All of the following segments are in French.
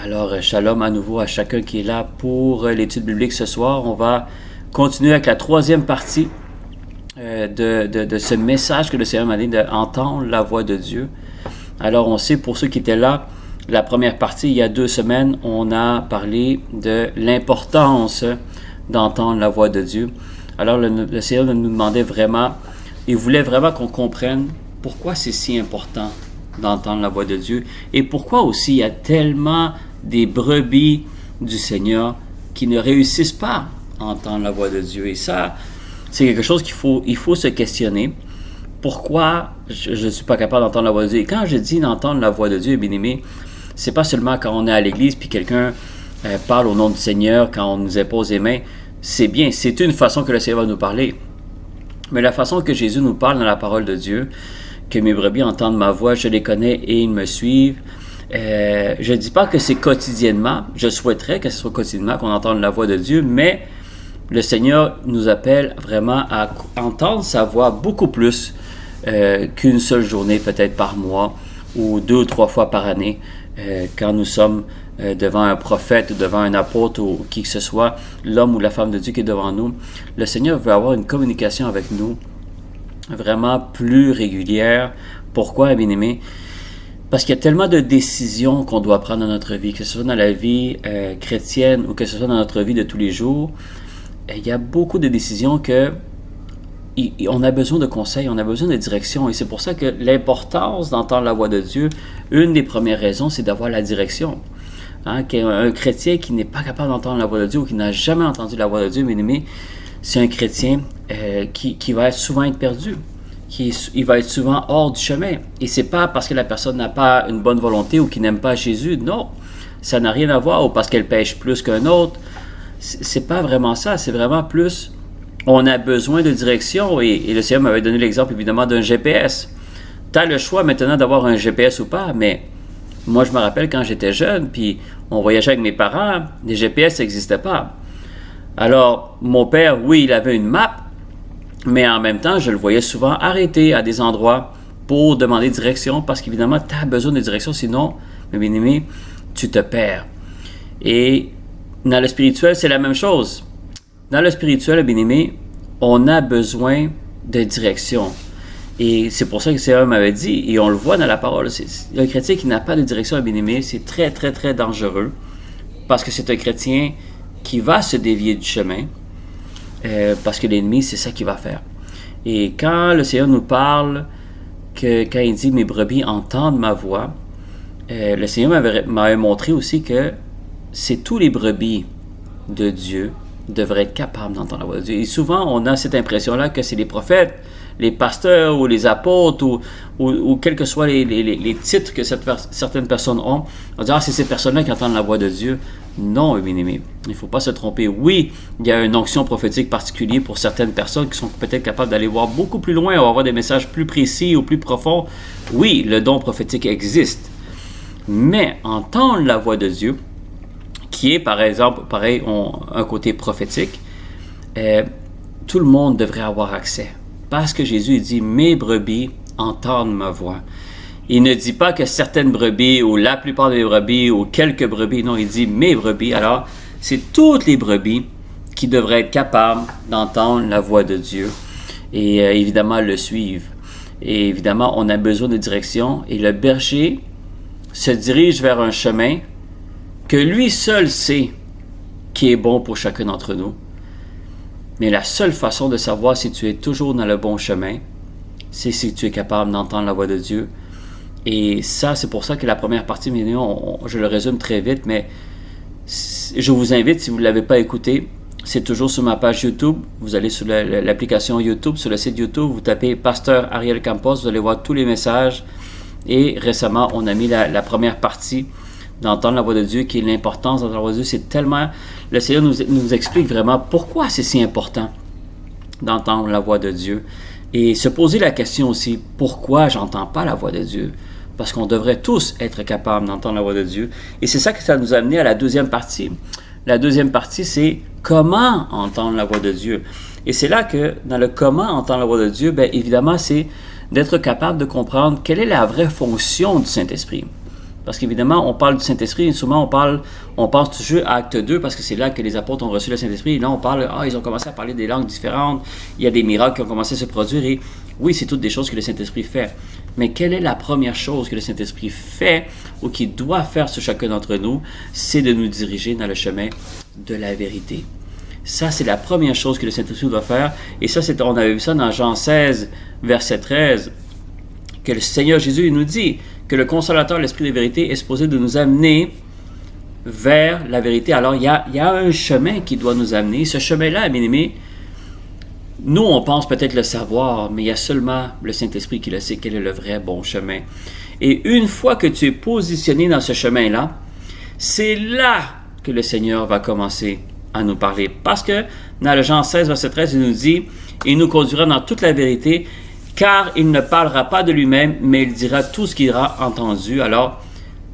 Alors, shalom à nouveau à chacun qui est là pour l'étude biblique ce soir. On va continuer avec la troisième partie de ce message que le Seigneur m'a dit d'entendre la voix de Dieu. Alors, on sait, pour ceux qui étaient là, la première partie, il y a 2 semaines, on a parlé de l'importance d'entendre la voix de Dieu. Alors, le Seigneur nous demandait vraiment, il voulait vraiment qu'on comprenne pourquoi c'est si important d'entendre la voix de Dieu et pourquoi aussi il y a tellement des brebis du Seigneur qui ne réussissent pas à entendre la voix de Dieu. Et ça, c'est quelque chose il faut se questionner. Pourquoi je ne suis pas capable d'entendre la voix de Dieu? Et quand je dis d'entendre la voix de Dieu, bien aimé, c'est pas seulement quand on est à l'église puis quelqu'un parle au nom du Seigneur, quand on nous impose les mains. C'est bien, c'est une façon que le Seigneur va nous parler. Mais la façon que Jésus nous parle dans la parole de Dieu, que mes brebis entendent ma voix, je les connais et ils me suivent. Je ne dis pas que c'est quotidiennement. Je souhaiterais que ce soit quotidiennement qu'on entende la voix de Dieu, mais le Seigneur nous appelle vraiment à entendre sa voix beaucoup plus qu'une seule journée, peut-être par mois, ou 2 ou 3 fois par année, quand nous sommes devant un prophète, ou devant un apôtre, ou qui que ce soit, l'homme ou la femme de Dieu qui est devant nous. Le Seigneur veut avoir une communication avec nous vraiment plus régulière. Pourquoi, bien-aimé? Parce qu'il y a tellement de décisions qu'on doit prendre dans notre vie, que ce soit dans la vie chrétienne ou que ce soit dans notre vie de tous les jours. Il y a beaucoup de décisions on a besoin de conseils, on a besoin de direction. Et c'est pour ça que l'importance d'entendre la voix de Dieu, une des premières raisons, c'est d'avoir la direction. Un chrétien qui n'est pas capable d'entendre la voix de Dieu ou qui n'a jamais entendu la voix de Dieu, bien-aimé, c'est un chrétien qui va souvent être perdu. Il va être souvent hors du chemin. Et c'est pas parce que la personne n'a pas une bonne volonté ou qu'il n'aime pas Jésus. Non, ça n'a rien à voir. Ou parce qu'elle pêche plus qu'un autre. C'est pas vraiment ça. C'est vraiment plus, on a besoin de direction. Et le Seigneur m'avait donné l'exemple, évidemment, d'un GPS. Tu as le choix maintenant d'avoir un GPS ou pas, mais moi, je me rappelle quand j'étais jeune, puis on voyageait avec mes parents, les GPS n'existaient pas. Alors, mon père, oui, il avait une map, mais en même temps, je le voyais souvent arrêter à des endroits pour demander direction, parce qu'évidemment, tu as besoin de direction, sinon, mes bien-aimés, tu te perds. Et dans le spirituel, c'est la même chose. Dans le spirituel, bien-aimé, on a besoin de direction. Et c'est pour ça que le Seigneur m'avait dit, et on le voit dans la parole, un chrétien qui n'a pas de direction, bien-aimé, c'est très, très, très dangereux, parce que c'est un chrétien qui va se dévier du chemin, parce que l'ennemi, c'est ça qu'il va faire. Et quand le Seigneur nous parle, quand il dit « mes brebis entendent ma voix », le Seigneur m'avait montré aussi que c'est tous les brebis de Dieu devraient être capables d'entendre la voix de Dieu. Et souvent, on a cette impression-là que c'est les prophètes, les pasteurs ou les apôtres ou quels que soient les titres que certaines personnes ont. On va dire « ah, c'est ces personnes-là qui entendent la voix de Dieu ». Non, bien-aimé, il ne faut pas se tromper. Oui, il y a une onction prophétique particulière pour certaines personnes qui sont peut-être capables d'aller voir beaucoup plus loin ou avoir des messages plus précis ou plus profonds. Oui, le don prophétique existe. Mais entendre la voix de Dieu, qui est par exemple, pareil, un côté prophétique, tout le monde devrait avoir accès. Parce que Jésus dit « mes brebis entendent ma voix ». Il ne dit pas que certaines brebis, ou la plupart des brebis, ou quelques brebis. Non, il dit « mes brebis ». Alors, c'est toutes les brebis qui devraient être capables d'entendre la voix de Dieu et évidemment le suivre. Et évidemment, on a besoin de direction. Et le berger se dirige vers un chemin que lui seul sait qui est bon pour chacun d'entre nous. Mais la seule façon de savoir si tu es toujours dans le bon chemin, c'est si tu es capable d'entendre la voix de Dieu. Et ça, c'est pour ça que la première partie, je le résume très vite, mais je vous invite, si vous ne l'avez pas écouté, c'est toujours sur ma page YouTube. Vous allez sur l'application YouTube, sur le site YouTube, vous tapez Pasteur Ariel Campos, vous allez voir tous les messages. Et récemment, on a mis la première partie d'entendre la voix de Dieu, qui est l'importance d'entendre la voix de Dieu. C'est tellement... Le Seigneur nous explique vraiment pourquoi c'est si important d'entendre la voix de Dieu. Et se poser la question aussi, pourquoi j'entends pas la voix de Dieu? Parce qu'on devrait tous être capables d'entendre la voix de Dieu. Et c'est ça que ça nous a amené à la deuxième partie. La deuxième partie, c'est comment entendre la voix de Dieu. Et c'est là que, dans le comment entendre la voix de Dieu, bien évidemment, c'est d'être capable de comprendre quelle est la vraie fonction du Saint-Esprit. Parce qu'évidemment, on parle du Saint-Esprit, et souvent on pense toujours à Acte 2, parce que c'est là que les apôtres ont reçu le Saint-Esprit. Et là, on parle, ils ont commencé à parler des langues différentes, il y a des miracles qui ont commencé à se produire, et oui, c'est toutes des choses que le Saint-Esprit fait. Mais quelle est la première chose que le Saint-Esprit fait, ou qu'il doit faire sur chacun d'entre nous? C'est de nous diriger dans le chemin de la vérité. Ça, c'est la première chose que le Saint-Esprit doit faire. Et ça, on avait vu ça dans Jean 16, verset 13, que le Seigneur Jésus il nous dit que le Consolateur, l'Esprit de vérité, est supposé de nous amener vers la vérité. Alors, il y a un chemin qui doit nous amener. Ce chemin-là, bien-aimés, nous, on pense peut-être le savoir, mais il y a seulement le Saint-Esprit qui le sait, quel est le vrai bon chemin. Et une fois que tu es positionné dans ce chemin-là, c'est là que le Seigneur va commencer à nous parler. Parce que dans le Jean 16, verset 13, il nous dit « Il nous conduira dans toute la vérité, car il ne parlera pas de lui-même, mais il dira tout ce qu'il aura entendu. » Alors,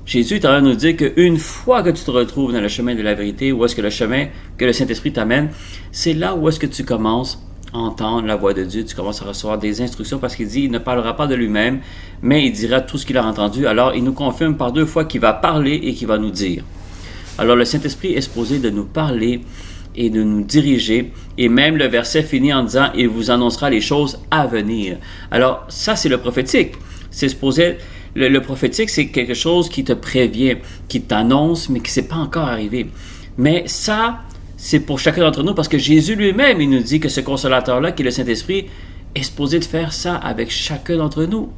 Jésus est en train de nous dire qu'une fois que tu te retrouves dans le chemin de la vérité, où est-ce que le chemin que le Saint-Esprit t'amène, c'est là où est-ce que tu commences à entendre la voix de Dieu, tu commences à recevoir des instructions, parce qu'il dit, il ne parlera pas de lui-même, mais il dira tout ce qu'il a entendu. Alors, il nous confirme par 2 fois qu'il va parler et qu'il va nous dire. Alors, le Saint-Esprit est supposé de nous parler et de nous diriger. Et même le verset finit en disant « Il vous annoncera les choses à venir ». Alors, ça, c'est le prophétique. C'est supposé... Le prophétique, c'est quelque chose qui te prévient, qui t'annonce, mais qui ne s'est pas encore arrivé. Mais ça, c'est pour chacun d'entre nous, parce que Jésus lui-même, il nous dit que ce consolateur-là, qui est le Saint-Esprit, est supposé de faire ça avec chacun d'entre nous.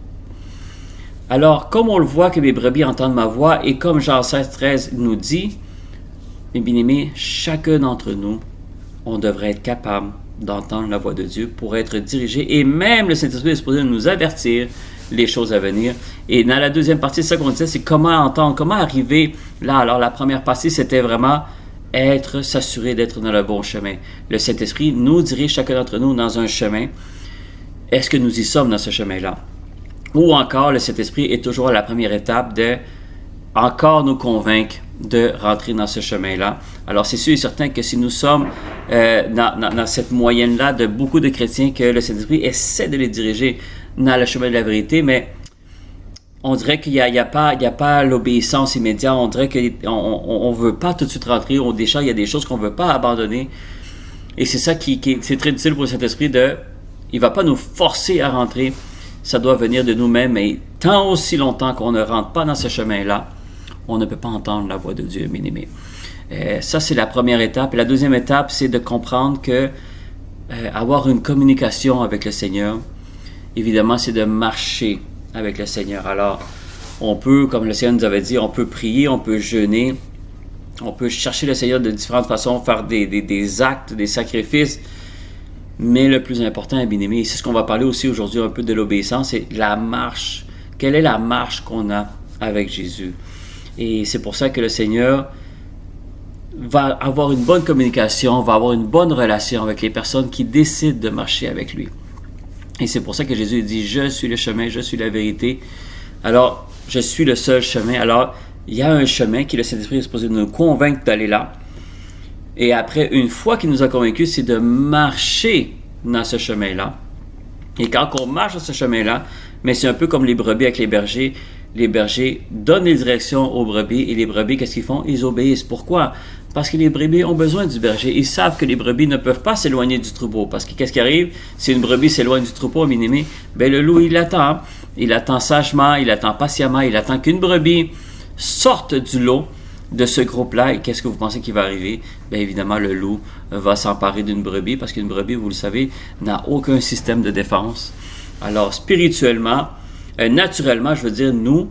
Alors, comme on le voit que mes brebis entendent ma voix, et comme Jean 16, 13 nous dit, mes bien-aimés, chacun d'entre nous, on devrait être capable d'entendre la voix de Dieu pour être dirigé. Et même le Saint-Esprit est supposé nous avertir les choses à venir. Et dans la deuxième partie, c'est ça qu'on disait, c'est comment entendre, comment arriver là. Alors, la première partie, c'était vraiment s'assurer d'être dans le bon chemin. Le Saint-Esprit nous dirige chacun d'entre nous dans un chemin. Est-ce que nous y sommes dans ce chemin-là? Ou encore, le Saint-Esprit est toujours à la première étape de encore nous convaincre de rentrer dans ce chemin-là. Alors, c'est sûr et certain que si nous sommes dans cette moyenne-là de beaucoup de chrétiens, que le Saint-Esprit essaie de les diriger dans le chemin de la vérité, mais on dirait qu'il n'y a pas l'obéissance immédiate. On dirait qu'on ne veut pas tout de suite rentrer. Il y a des choses qu'on ne veut pas abandonner. Et c'est ça c'est très difficile pour le Saint-Esprit il ne va pas nous forcer à rentrer. Ça doit venir de nous-mêmes. Et tant aussi longtemps qu'on ne rentre pas dans ce chemin-là, on ne peut pas entendre la voix de Dieu, bien-aimé. Ça, c'est la première étape. Et la deuxième étape, c'est de comprendre que avoir une communication avec le Seigneur, évidemment, c'est de marcher avec le Seigneur. Alors, on peut, comme le Seigneur nous avait dit, on peut prier, on peut jeûner, on peut chercher le Seigneur de différentes façons, faire des actes, des sacrifices. Mais le plus important, bien-aimé, et c'est ce qu'on va parler aussi aujourd'hui un peu de l'obéissance, c'est la marche. Quelle est la marche qu'on a avec Jésus? Et c'est pour ça que le Seigneur va avoir une bonne communication, va avoir une bonne relation avec les personnes qui décident de marcher avec lui. Et c'est pour ça que Jésus dit « Je suis le chemin, je suis la vérité. » Alors, je suis le seul chemin. Alors, il y a un chemin qui, le Saint-Esprit est supposé nous convaincre d'aller là. Et après, une fois qu'il nous a convaincus, c'est de marcher dans ce chemin-là. Et quand on marche dans ce chemin-là, mais c'est un peu comme les brebis avec les bergers. Les bergers donnent les directions aux brebis et les brebis, qu'est-ce qu'ils font? Ils obéissent. Pourquoi? Parce que les brebis ont besoin du berger. Ils savent que les brebis ne peuvent pas s'éloigner du troupeau. Parce que qu'est-ce qui arrive? Si une brebis s'éloigne du troupeau, bien-aimé, le loup, il attend. Il attend sagement, il attend patiemment, il attend qu'une brebis sorte du lot de ce groupe-là. Et qu'est-ce que vous pensez qui va arriver? Bien évidemment, le loup va s'emparer d'une brebis parce qu'une brebis, vous le savez, n'a aucun système de défense. Alors, spirituellement, naturellement, je veux dire, nous,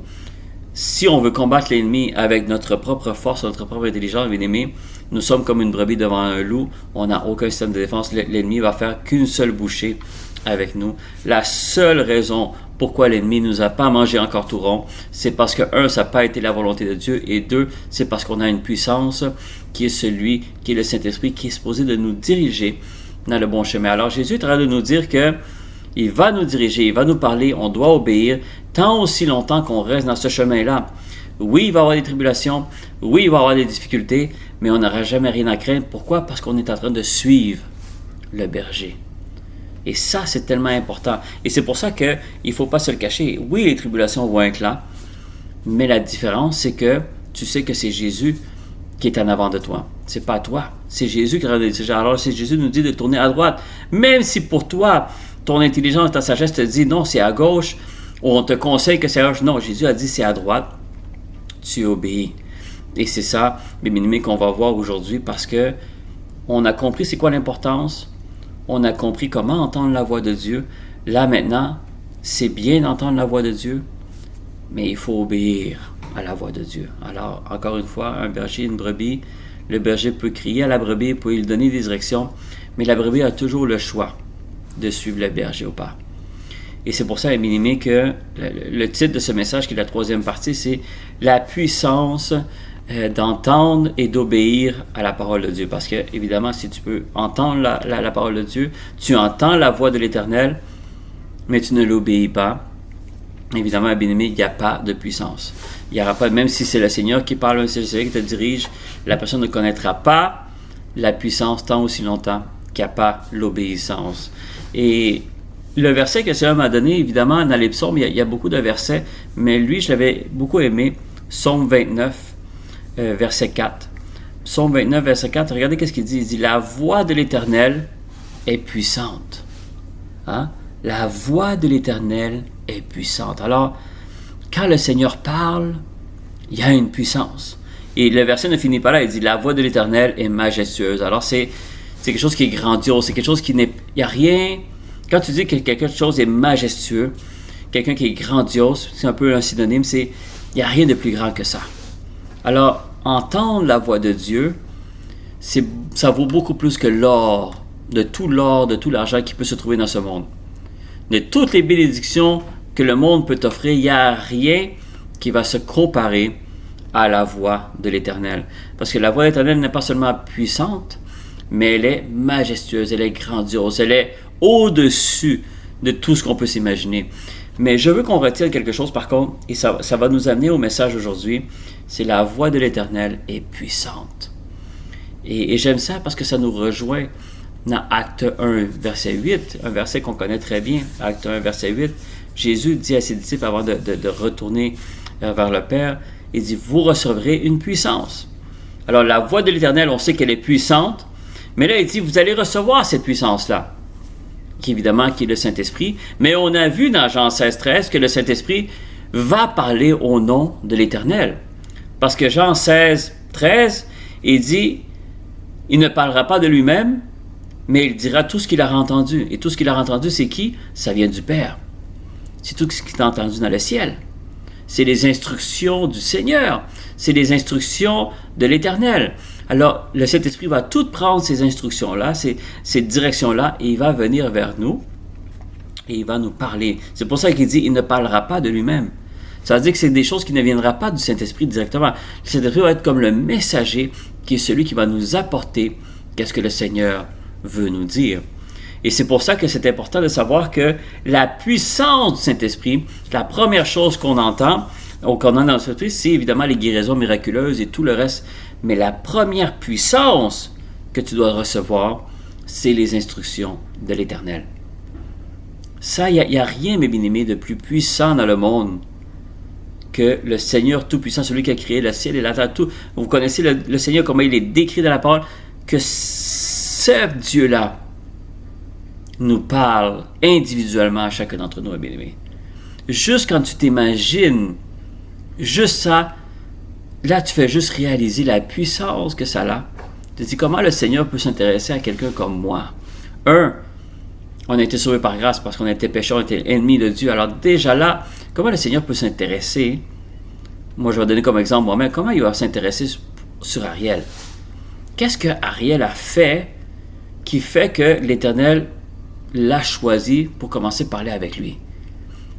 si on veut combattre l'ennemi avec notre propre force, notre propre intelligence, bien aimé, nous sommes comme une brebis devant un loup. On n'a aucun système de défense. L'ennemi va faire qu'une seule bouchée avec nous. La seule raison pourquoi l'ennemi ne nous a pas mangé encore tout rond, c'est parce que, 1, ça n'a pas été la volonté de Dieu, et 2, c'est parce qu'on a une puissance qui est qui est le Saint-Esprit, qui est supposé de nous diriger dans le bon chemin. Alors, Jésus est en train de nous dire que il va nous diriger, il va nous parler, on doit obéir, tant aussi longtemps qu'on reste dans ce chemin-là. Oui, il va y avoir des tribulations, oui, il va y avoir des difficultés, mais on n'aura jamais rien à craindre. Pourquoi? Parce qu'on est en train de suivre le berger. Et ça, c'est tellement important. Et c'est pour ça qu'il ne faut pas se le cacher. Oui, les tribulations vont être là, Mais la différence, c'est que tu sais que c'est Jésus qui est en avant de toi. C'est pas toi. C'est Jésus qui est en avant de toi. Alors, si Jésus nous dit de tourner à droite, même si pour toi, ton intelligence, ta sagesse te dit non, c'est à gauche, ou on te conseille que c'est à gauche. Non, Jésus a dit c'est à droite. Tu obéis. Et c'est ça, mes bien-aimés, qu'on va voir aujourd'hui parce que on a compris c'est quoi l'importance. On a compris comment entendre la voix de Dieu. Là, maintenant, c'est bien d'entendre la voix de Dieu, mais il faut obéir à la voix de Dieu. Alors, encore une fois, un berger, une brebis, le berger peut crier à la brebis, peut lui donner des directions, mais la brebis a toujours le choix de suivre le berger ou pas. Et c'est pour ça, bien aimé, que le titre de ce message, qui est la troisième partie, c'est « La puissance d'entendre et d'obéir à la parole de Dieu ». Parce que, évidemment, si tu peux entendre la parole de Dieu, tu entends la voix de l'Éternel, mais tu ne l'obéis pas. Évidemment, bien aimé, il n'y a pas de puissance. Il n'y aura pas, même si c'est le Seigneur qui parle, c'est le Seigneur qui te dirige, la personne ne connaîtra pas la puissance tant aussi longtemps qu'il n'y a pas l'obéissance. Et le verset que le Seigneur m'a donné, évidemment, dans les psaumes, il y a beaucoup de versets, mais lui, je l'avais beaucoup aimé. Psaume 29, verset 4. Psaume 29, verset 4, regardez qu'est-ce qu'il dit. Il dit « La voix de l'Éternel est puissante. » Hein? La voix de l'Éternel est puissante. Alors, quand le Seigneur parle, il y a une puissance. Et le verset ne finit pas là, il dit « La voix de l'Éternel est majestueuse. » Alors, c'est quelque chose qui est grandiose, c'est quelque chose qui n'est... Il n'y a rien... Quand tu dis que quelque chose est majestueux, quelqu'un qui est grandiose, c'est un peu un synonyme, il n'y a rien de plus grand que ça. Alors, entendre la voix de Dieu, ça vaut beaucoup plus que l'or, de tout l'argent qui peut se trouver dans ce monde. De toutes les bénédictions que le monde peut t'offrir, il n'y a rien qui va se comparer à la voix de l'Éternel. Parce que la voix de l'Éternel n'est pas seulement puissante, mais elle est majestueuse, elle est grandiose, elle est au-dessus de tout ce qu'on peut s'imaginer. Mais je veux qu'on retienne quelque chose par contre, et ça va nous amener au message aujourd'hui, c'est la voix de l'Éternel est puissante. Et j'aime ça parce que ça nous rejoint dans Acte 1, verset 8, un verset qu'on connaît très bien, Acte 1, verset 8, Jésus dit à ses disciples avant de retourner vers le Père, il dit « Vous recevrez une puissance ». Alors la voix de l'Éternel, on sait qu'elle est puissante, mais là il dit « Vous allez recevoir cette puissance-là ». Qui évidemment qui est le Saint-Esprit, mais on a vu dans Jean 16, 13 que le Saint-Esprit va parler au nom de l'Éternel. Parce que Jean 16, 13, il dit, il ne parlera pas de lui-même, mais il dira tout ce qu'il aura entendu. Et tout ce qu'il aura entendu, c'est qui? Ça vient du Père. C'est tout ce qu'il a entendu dans le ciel. C'est les instructions du Seigneur. C'est les instructions de l'Éternel. Alors, le Saint-Esprit va tout prendre ces instructions-là, ces directions-là, et il va venir vers nous, et il va nous parler. C'est pour ça qu'il dit, il ne parlera pas de lui-même. Ça veut dire que c'est des choses qui ne viendront pas du Saint-Esprit directement. Le Saint-Esprit va être comme le messager, qui est celui qui va nous apporter qu'est-ce que le Seigneur veut nous dire. Et c'est pour ça que c'est important de savoir que la puissance du Saint-Esprit, la première chose qu'on entend, ou qu'on a dans le Saint-Esprit, c'est évidemment les guérisons miraculeuses et tout le reste. Mais la première puissance que tu dois recevoir, c'est les instructions de l'Éternel. Ça, il n'y a rien, mes bien-aimés, de plus puissant dans le monde que le Seigneur Tout-Puissant, celui qui a créé le ciel et la terre. Tout. Vous connaissez le Seigneur, comment il est décrit dans la parole, que ce Dieu-là nous parle individuellement à chacun d'entre nous, mes bien-aimés. Juste quand tu t'imagines, juste ça, là, tu fais juste réaliser la puissance que ça a. Tu te dis comment le Seigneur peut s'intéresser à quelqu'un comme moi. On a été sauvés par grâce parce qu'on était pécheurs, on était ennemis de Dieu. Alors déjà là, comment le Seigneur peut s'intéresser? Moi, je vais donner comme exemple moi-même. Comment il va s'intéresser sur Ariel? Qu'est-ce que Ariel a fait qui fait que l'Éternel l'a choisi pour commencer à parler avec lui?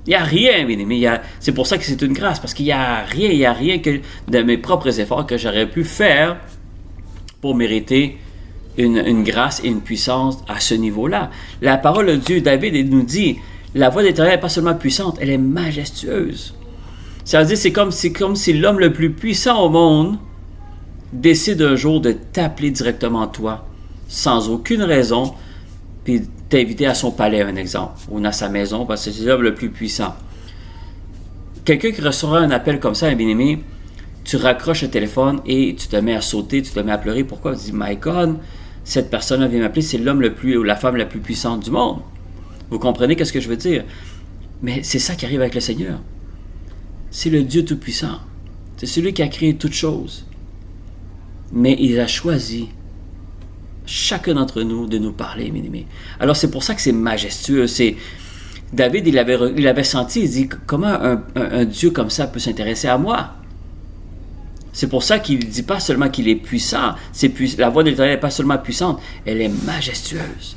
Il n'y a rien, bien aimé. C'est pour ça que c'est une grâce, parce qu'il n'y a rien que de mes propres efforts que j'aurais pu faire pour mériter une grâce et une puissance à ce niveau-là. La parole de Dieu, David, il nous dit, la voix de l'Éternel n'est pas seulement puissante, elle est majestueuse. Ça veut dire, c'est comme si l'homme le plus puissant au monde décide un jour de t'appeler directement toi, sans aucune raison, puis t'inviter à son palais, un exemple, ou dans sa maison, parce que c'est l'homme le plus puissant. quelqu'un qui recevra un appel comme ça, bien-aimé, tu raccroches le téléphone et tu te mets à sauter, tu te mets à pleurer. Pourquoi? Tu dis, my God, cette personne-là vient m'appeler, c'est l'homme le plus ou la femme la plus puissante du monde. Vous comprenez qu'est-ce que je veux dire? Mais c'est ça qui arrive avec le Seigneur. C'est le Dieu Tout-Puissant. C'est celui qui a créé toutes choses. Mais il a choisi, chacun d'entre nous, de nous parler, bien-aimés. Alors c'est pour ça que c'est majestueux. David, il avait senti, il dit, comment un Dieu comme ça peut s'intéresser à moi? C'est pour ça qu'il ne dit pas seulement qu'il est puissant, la voix de l'Éternel n'est pas seulement puissante, elle est majestueuse.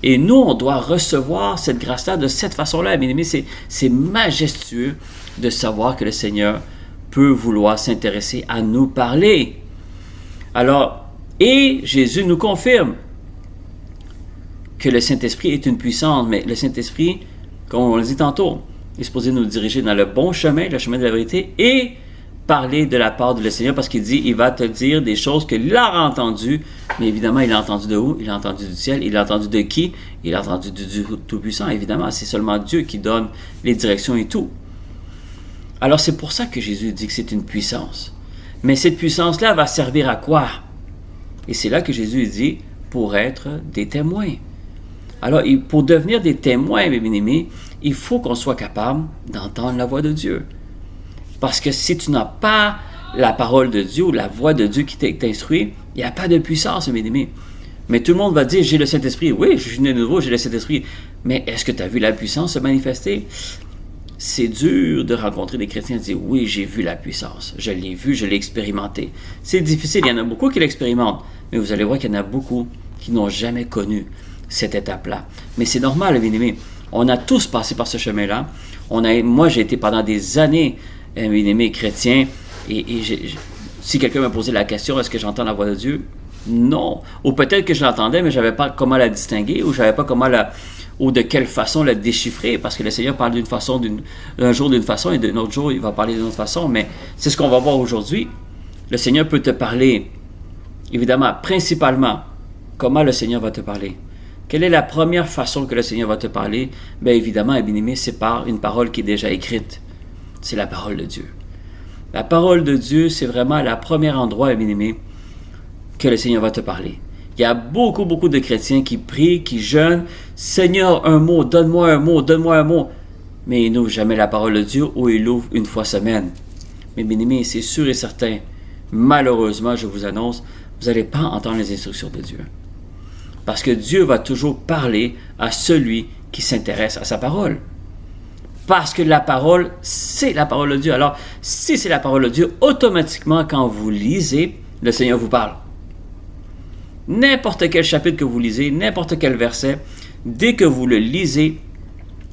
Et nous, on doit recevoir cette grâce-là de cette façon-là, bien aimé. C'est majestueux de savoir que le Seigneur peut vouloir s'intéresser à nous parler. Alors, et Jésus nous confirme que le Saint-Esprit est une puissance, mais le Saint-Esprit, comme on le dit tantôt, est supposé nous diriger dans le bon chemin, le chemin de la vérité, et parler de la part du Seigneur, parce qu'il dit, il va te dire des choses qu'il a entendues, mais évidemment, il a entendu de où? Il a entendu du ciel. Il a entendu de qui? Il a entendu du Dieu Tout-Puissant, évidemment. C'est seulement Dieu qui donne les directions et tout. Alors, c'est pour ça que Jésus dit que c'est une puissance. Mais cette puissance-là va servir à quoi? Et c'est là que Jésus dit, pour être des témoins. Alors, pour devenir des témoins, mes bien-aimés, il faut qu'on soit capable d'entendre la voix de Dieu. Parce que si tu n'as pas la parole de Dieu ou la voix de Dieu qui t'instruit, il n'y a pas de puissance, mes amis. Mais tout le monde va dire, j'ai le Saint-Esprit. Oui, je suis né de nouveau, j'ai le Saint-Esprit. Mais est-ce que tu as vu la puissance se manifester? C'est dur de rencontrer des chrétiens et de dire, oui, j'ai vu la puissance. Je l'ai vu, je l'ai expérimenté. C'est difficile, il y en a beaucoup qui l'expérimentent. Mais vous allez voir qu'il y en a beaucoup qui n'ont jamais connu cette étape-là. Mais c'est normal, mes amis. On a tous passé par ce chemin-là. Moi, j'ai été pendant des années bien-aimé chrétien, et si quelqu'un m'a posé la question, est-ce que j'entends la voix de Dieu? Non. Ou peut-être que je l'entendais, mais je n'avais pas comment la distinguer, ou je n'avais pas comment ou de quelle façon la déchiffrer, parce que le Seigneur parle d'une façon, d'un jour d'une façon, et d'un autre jour, il va parler d'une autre façon, mais c'est ce qu'on va voir aujourd'hui. Le Seigneur peut te parler, évidemment, principalement, comment le Seigneur va te parler. Quelle est la première façon que le Seigneur va te parler? Bien évidemment, bien-aimé, c'est par une parole qui est déjà écrite. C'est la parole de Dieu. La parole de Dieu, c'est vraiment le premier endroit, bien-aimé, que le Seigneur va te parler. Il y a beaucoup de chrétiens qui prient, qui jeûnent. Seigneur, un mot, donne-moi un mot, donne-moi un mot. Mais ils n'ouvrent jamais la parole de Dieu ou ils l'ouvrent une fois semaine. Mais bien-aimé, c'est sûr et certain, malheureusement, je vous annonce, vous n'allez pas entendre les instructions de Dieu. Parce que Dieu va toujours parler à celui qui s'intéresse à sa parole. Parce que la parole, c'est la parole de Dieu. Alors, si c'est la parole de Dieu, automatiquement, quand vous lisez, le Seigneur vous parle. N'importe quel chapitre que vous lisez, n'importe quel verset, dès que vous le lisez,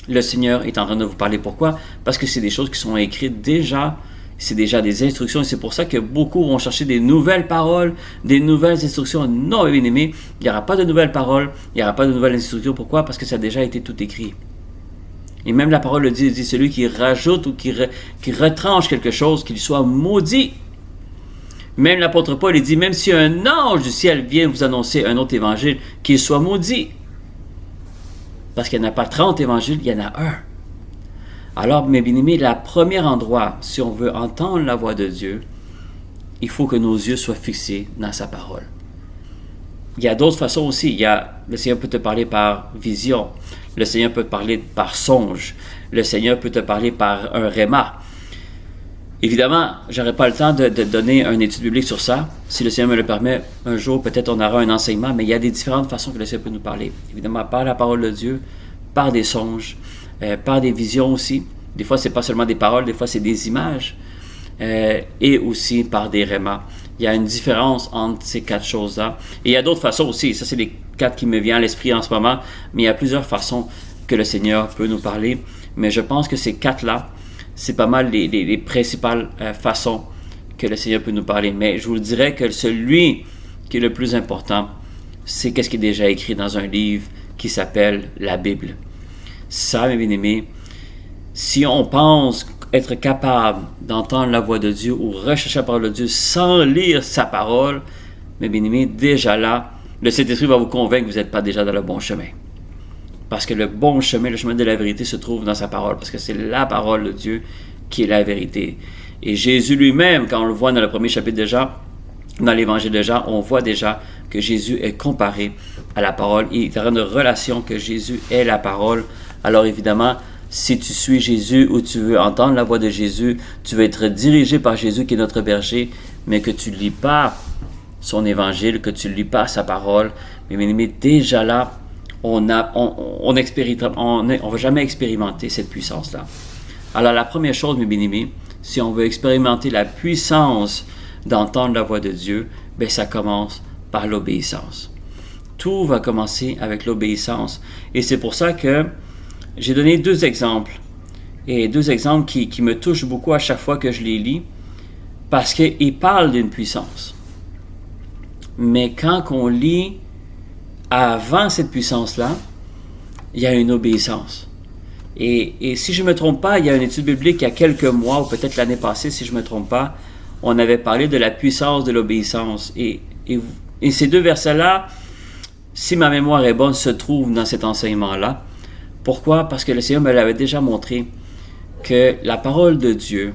le Seigneur est en train de vous parler. Pourquoi? Parce que c'est des choses qui sont écrites déjà, c'est déjà des instructions, et c'est pour ça que beaucoup vont chercher des nouvelles paroles, des nouvelles instructions. Non, bien aimé, il n'y aura pas de nouvelles paroles, il n'y aura pas de nouvelles instructions. Pourquoi? Parce que ça a déjà été tout écrit. Et même la parole le dit, celui qui rajoute ou qui retranche quelque chose, qu'il soit maudit. Même l'apôtre Paul, il dit, même si un ange du ciel vient vous annoncer un autre évangile, qu'il soit maudit. Parce qu'il n'y en a pas 30 évangiles, il y en a un. Alors, mes bien-aimés, le premier endroit, si on veut entendre la voix de Dieu, il faut que nos yeux soient fixés dans sa parole. Il y a d'autres façons aussi. Le Seigneur peut te parler par vision. Le Seigneur peut te parler par songe. Le Seigneur peut te parler par un réma. Évidemment, je n'aurai pas le temps de donner une étude biblique sur ça. Si le Seigneur me le permet, un jour, peut-être on aura un enseignement, mais il y a des différentes façons que le Seigneur peut nous parler. Évidemment, par la parole de Dieu, par des songes, par des visions aussi. Des fois, ce n'est pas seulement des paroles, des fois, c'est des images. Et aussi par des rémas. Il y a une différence entre ces quatre choses-là. Et il y a d'autres façons aussi. Ça, c'est les quatre qui me viennent à l'esprit en ce moment. Mais il y a plusieurs façons que le Seigneur peut nous parler. Mais je pense que ces quatre-là, c'est pas mal les principales façons que le Seigneur peut nous parler. Mais je vous dirais que celui qui est le plus important, c'est qu'est-ce qui est déjà écrit dans un livre qui s'appelle la Bible. Ça, mes bien-aimés, si on pense être capable d'entendre la voix de Dieu ou rechercher la parole de Dieu sans lire sa parole, mes bien-aimés, déjà là, le Saint-Esprit va vous convaincre que vous n'êtes pas déjà dans le bon chemin. Parce que le bon chemin, le chemin de la vérité se trouve dans sa parole, parce que c'est la parole de Dieu qui est la vérité. Et Jésus lui-même, quand on le voit dans le premier chapitre de Jean, dans l'évangile de Jean, on voit déjà que Jésus est comparé à la parole. Il y a une relation que Jésus est la parole. Alors évidemment, si tu suis Jésus ou tu veux entendre la voix de Jésus, tu veux être dirigé par Jésus qui est notre berger, mais que tu ne lis pas son évangile, que tu ne lis pas sa parole, mais déjà là, on ne va jamais expérimenter cette puissance-là. Alors la première chose, mes bien-aimés, si on veut expérimenter la puissance d'entendre la voix de Dieu, ben ça commence par l'obéissance. Tout va commencer avec l'obéissance. Et c'est pour ça que j'ai donné deux exemples. Et deux exemples qui me touchent beaucoup à chaque fois que je les lis, parce qu'ils parlent d'une puissance. Mais quand on lit avant cette puissance-là, il y a une obéissance. Et si je ne me trompe pas, il y a une étude biblique il y a quelques mois, ou peut-être l'année passée, si je ne me trompe pas, on avait parlé de la puissance de l'obéissance. Et ces deux versets-là, si ma mémoire est bonne, se trouvent dans cet enseignement-là. Pourquoi? Parce que le Seigneur me l'avait déjà montré que la parole de Dieu,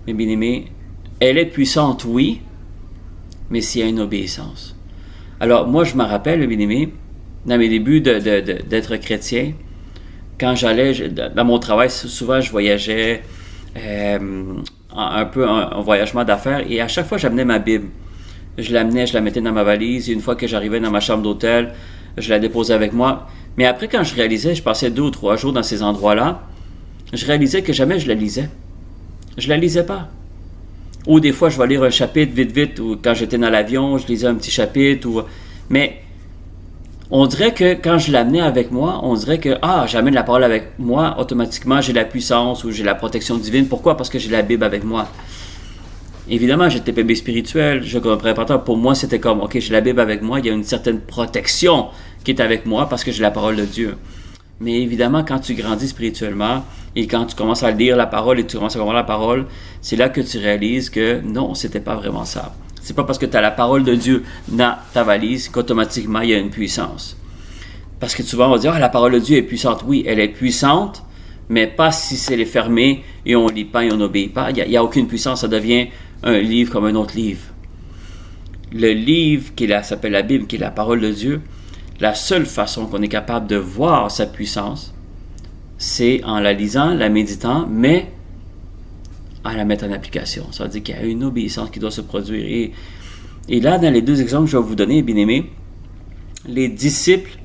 mes bien-aimés, elle est puissante, oui, mais s'il y a une obéissance. Alors, moi, je me rappelle, mes bien-aimés, dans mes débuts d'être chrétien, quand j'allais dans mon travail, souvent je voyageais un peu en voyagement d'affaires, et à chaque fois j'amenais ma Bible. Je la mettais dans ma valise, et une fois que j'arrivais dans ma chambre d'hôtel, je la déposais avec moi. Mais après, quand je réalisais, je passais 2 ou 3 jours dans ces endroits-là, je réalisais que jamais je la lisais. Je la lisais pas. Ou des fois, je vais lire un chapitre vite, ou quand j'étais dans l'avion, je lisais un petit chapitre, mais on dirait que quand je l'amenais avec moi, on dirait que, j'amène la parole avec moi, automatiquement, j'ai la puissance ou j'ai la protection divine. Pourquoi? Parce que j'ai la Bible avec moi. Évidemment, j'étais bébé spirituel, je comprends pas. Pour moi, c'était comme, OK, j'ai la Bible avec moi, il y a une certaine protection qui est avec moi parce que j'ai la parole de Dieu. Mais évidemment, quand tu grandis spirituellement et quand tu commences à lire la parole et tu commences à comprendre la parole, c'est là que tu réalises que non, c'était pas vraiment ça. C'est pas parce que tu as la parole de Dieu dans ta valise qu'automatiquement il y a une puissance. Parce que souvent on va dire, la parole de Dieu est puissante. Oui, elle est puissante, mais pas si c'est fermé et on ne lit pas et on n'obéit pas. Il n'y a aucune puissance, ça devient un livre comme un autre livre. Le livre qui s'appelle la Bible, qui est la parole de Dieu, la seule façon qu'on est capable de voir sa puissance, c'est en la lisant, la méditant, mais à la mettre en application. Ça veut dire qu'il y a une obéissance qui doit se produire. Et là, dans les deux exemples que je vais vous donner, bien aimés, les disciples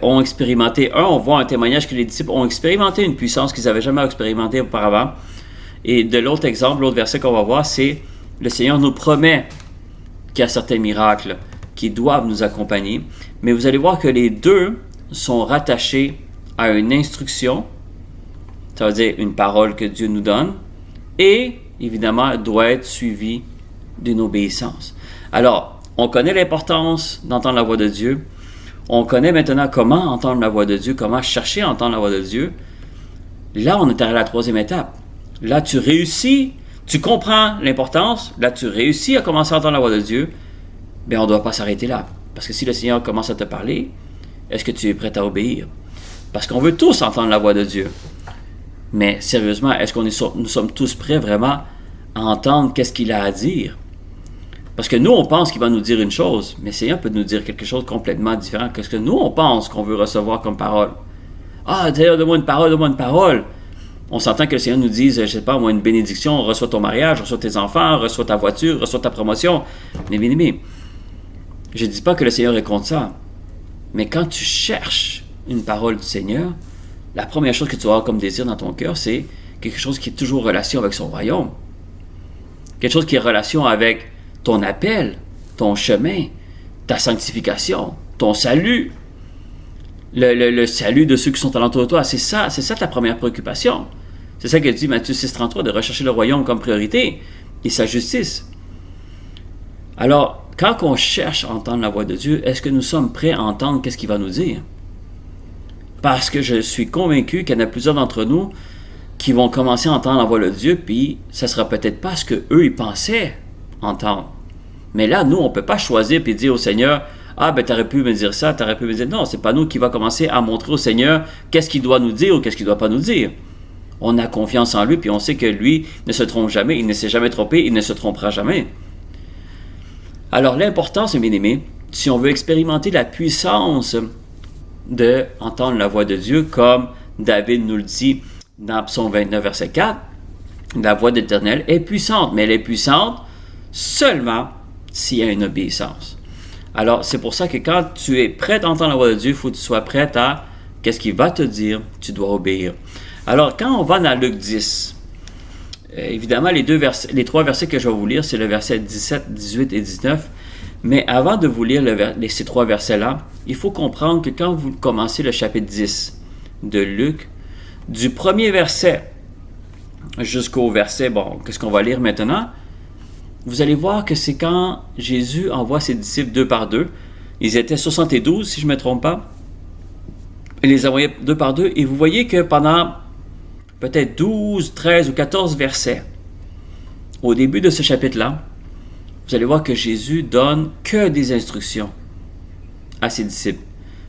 ont expérimenté, on voit un témoignage que les disciples ont expérimenté une puissance qu'ils n'avaient jamais expérimentée auparavant. Et de l'autre exemple, l'autre verset qu'on va voir, c'est le Seigneur nous promet qu'il y a certains miracles qui doivent nous accompagner. Mais vous allez voir que les deux sont rattachés à une instruction, ça veut dire une parole que Dieu nous donne, et évidemment doit être suivi d'une obéissance. Alors, on connaît l'importance d'entendre la voix de Dieu. On connaît maintenant comment entendre la voix de Dieu, comment chercher à entendre la voix de Dieu. Là, on est à la troisième étape. Là, tu réussis, tu comprends l'importance. Là, tu réussis à commencer à entendre la voix de Dieu. Bien, on ne doit pas s'arrêter là. Parce que si le Seigneur commence à te parler, est-ce que tu es prêt à obéir? Parce qu'on veut tous entendre la voix de Dieu. Mais sérieusement, est-ce que nous sommes tous prêts vraiment à entendre qu'est-ce qu'il a à dire? Parce que nous, on pense qu'il va nous dire une chose, mais le Seigneur peut nous dire quelque chose de complètement différent que ce que nous, on pense qu'on veut recevoir comme parole. Seigneur, donne-moi une parole. On s'entend que le Seigneur nous dise, je ne sais pas, moi, une bénédiction, reçois ton mariage, reçois tes enfants, reçois ta voiture, reçois ta promotion. Mais bien aimé, je ne dis pas que le Seigneur est contre ça. Mais quand tu cherches une parole du Seigneur, la première chose que tu vas avoir comme désir dans ton cœur, c'est quelque chose qui est toujours en relation avec son royaume. Quelque chose qui est en relation avec ton appel, ton chemin, ta sanctification, ton salut, le salut de ceux qui sont alentour de toi. C'est ça ta première préoccupation. C'est ça que dit Matthieu 6,33, de rechercher le royaume comme priorité et sa justice. Alors, quand on cherche à entendre la voix de Dieu, est-ce que nous sommes prêts à entendre qu'est-ce qu'il va nous dire? Parce que je suis convaincu qu'il y en a plusieurs d'entre nous qui vont commencer à entendre la voix de Dieu, puis ça ne sera peut-être pas ce qu'eux, ils pensaient entendre. Mais là, nous, on ne peut pas choisir et dire au Seigneur, tu aurais pu me dire ça, tu aurais pu me dire... Non, ce n'est pas nous qui va commencer à montrer au Seigneur qu'est-ce qu'il doit nous dire ou qu'est-ce qu'il ne doit pas nous dire. On a confiance en lui, puis on sait que lui ne se trompe jamais, il ne s'est jamais trompé, il ne se trompera jamais. Alors l'important, c'est bien aimé, si on veut expérimenter la puissance d'entendre la voix de Dieu, comme David nous le dit dans Psaume 29, verset 4, la voix de l'Éternel est puissante, mais elle est puissante seulement s'il y a une obéissance. Alors, c'est pour ça que quand tu es prêt à entendre la voix de Dieu, il faut que tu sois prêt à qu'est-ce qu'il va te dire, tu dois obéir. Alors, quand on va dans Luc 10, évidemment, les trois versets que je vais vous lire, c'est le verset 17, 18 et 19. Mais avant de vous lire ces trois versets-là, il faut comprendre que quand vous commencez le chapitre 10 de Luc, du premier verset jusqu'au verset, qu'est-ce qu'on va lire maintenant? Vous allez voir que c'est quand Jésus envoie ses disciples deux par deux. Ils étaient 72, si je ne me trompe pas. Il les envoyait deux par deux. Et vous voyez que pendant peut-être 12, 13 ou 14 versets, au début de ce chapitre-là, vous allez voir que Jésus donne que des instructions à ses disciples.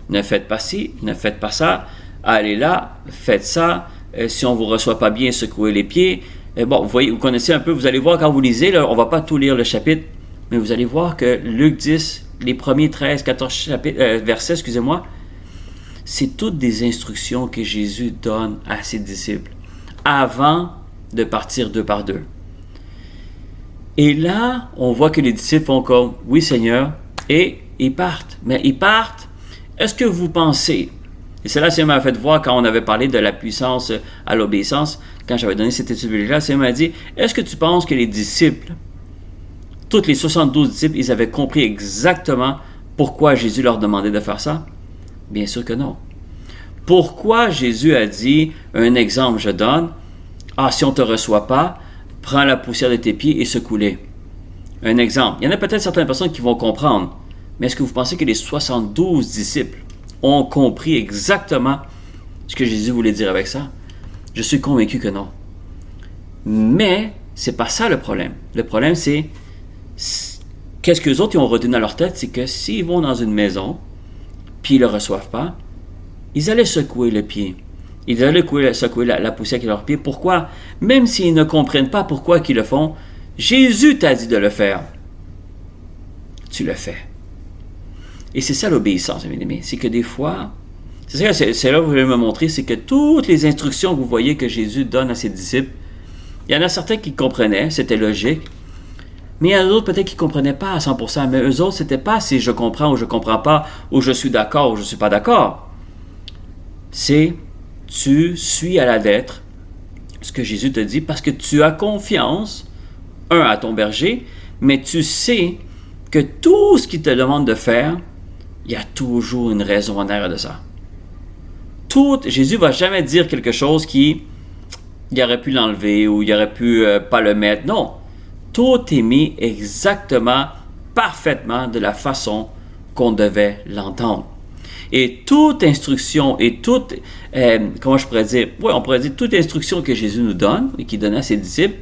Ne faites pas ci, ne faites pas ça, allez là, faites ça, si on ne vous reçoit pas bien, secouez les pieds. Vous voyez, vous connaissez un peu, vous allez voir quand vous lisez, là, on ne va pas tout lire le chapitre, mais vous allez voir que Luc 10, les premiers 13, 14 versets, c'est toutes des instructions que Jésus donne à ses disciples avant de partir deux par deux. Et là, on voit que les disciples font comme « Oui, Seigneur », et ils partent. Mais ils partent, est-ce que vous pensez, et c'est là que Seigneur m'a fait voir quand on avait parlé de la puissance à l'obéissance, quand j'avais donné cette étude-là, Seigneur m'a dit « Est-ce que tu penses que les disciples, tous les 72 disciples, ils avaient compris exactement pourquoi Jésus leur demandait de faire ça? » Bien sûr que non. Pourquoi Jésus a dit, un exemple je donne, « Ah, si on ne te reçoit pas, prends la poussière de tes pieds et secoue-les. » Un exemple. Il y en a peut-être certaines personnes qui vont comprendre, mais est-ce que vous pensez que les 72 disciples ont compris exactement ce que Jésus voulait dire avec ça? Je suis convaincu que non. Mais c'est pas ça le problème. Le problème, c'est qu'est-ce que les autres ils ont retenu dans leur tête, c'est que s'ils vont dans une maison, puis ils ne le reçoivent pas, ils allaient secouer le pied. Ils allaient secouer la poussière qui est à leurs pieds. Pourquoi? Même s'ils ne comprennent pas pourquoi ils le font, Jésus t'a dit de le faire. Tu le fais. Et c'est ça l'obéissance, mes amis. C'est que des fois, c'est là que je voulais me montrer, c'est que toutes les instructions que vous voyez que Jésus donne à ses disciples, il y en a certains qui comprenaient, c'était logique, mais il y en a d'autres peut-être qui ne comprenaient pas à 100%, mais eux autres, c'était pas si je comprends ou je ne comprends pas, ou je suis d'accord ou je ne suis pas d'accord. C'est tu suis à la lettre ce que Jésus te dit parce que tu as confiance, à ton berger, mais tu sais que tout ce qu'il te demande de faire, il y a toujours une raison en arrière de ça. Jésus ne va jamais dire quelque chose il aurait pu l'enlever ou il aurait pu pas le mettre. Non, tout est mis exactement, parfaitement de la façon qu'on devait l'entendre. Et toute instruction et toute, on pourrait dire toute instruction que Jésus nous donne et qu'il donnait à ses disciples,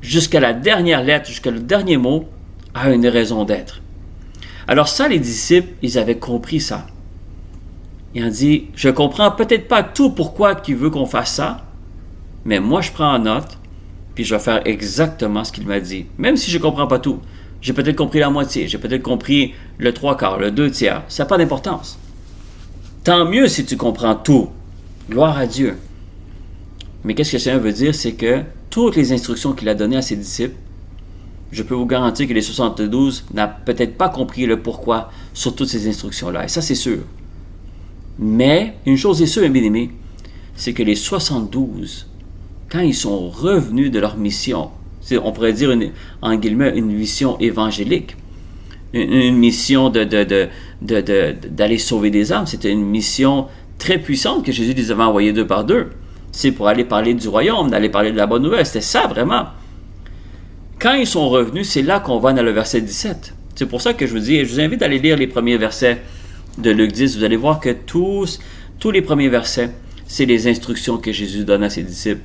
jusqu'à la dernière lettre, jusqu'à le dernier mot, a une raison d'être. Alors ça, les disciples, ils avaient compris ça. Ils ont dit, je comprends peut-être pas tout pourquoi il veut qu'on fasse ça, mais moi je prends en note, puis je vais faire exactement ce qu'il m'a dit. Même si je ne comprends pas tout. J'ai peut-être compris la moitié, j'ai peut-être compris le 3/4, le 2/3. Ça n'a pas d'importance. Tant mieux si tu comprends tout. Gloire à Dieu. Mais qu'est-ce que le Seigneur veut dire, c'est que toutes les instructions qu'il a données à ses disciples, je peux vous garantir que les 72 n'ont peut-être pas compris le pourquoi sur toutes ces instructions-là. Et ça, c'est sûr. Mais, une chose est sûre, bien aimé, c'est que les 72, quand ils sont revenus de leur mission, on pourrait dire, en guillemets, une mission évangélique, une mission d'aller sauver des âmes. C'était une mission très puissante que Jésus les avait envoyés deux par deux. C'est pour aller parler du royaume, d'aller parler de la bonne nouvelle. C'était ça, vraiment. Quand ils sont revenus, c'est là qu'on va dans le verset 17. C'est pour ça que je vous invite à aller lire les premiers versets de Luc 10. Vous allez voir que tous les premiers versets, c'est les instructions que Jésus donne à ses disciples.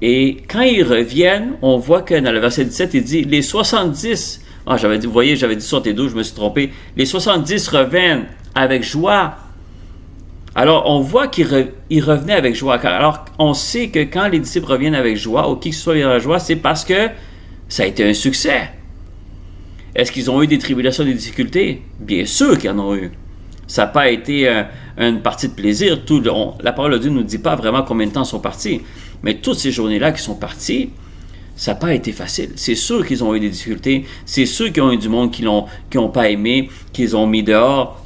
Et quand ils reviennent, on voit que dans le verset 17, il dit, les 70, j'avais dit 72, je me suis trompé, les 70 reviennent avec joie, Alors, on voit qu'ils revenaient avec joie. Alors, on sait que quand les disciples reviennent avec joie, ou qui que ce soit vient avec joie, c'est parce que ça a été un succès. Est-ce qu'ils ont eu des tribulations, des difficultés? Bien sûr qu'ils en ont eu. Ça n'a pas été une partie de plaisir. La parole de Dieu ne nous dit pas vraiment combien de temps ils sont partis. Mais toutes ces journées-là qui sont partis, ça n'a pas été facile. C'est sûr qu'ils ont eu des difficultés. C'est sûr qu'ils ont eu du monde qui n'ont pas aimé, qu'ils ont mis dehors,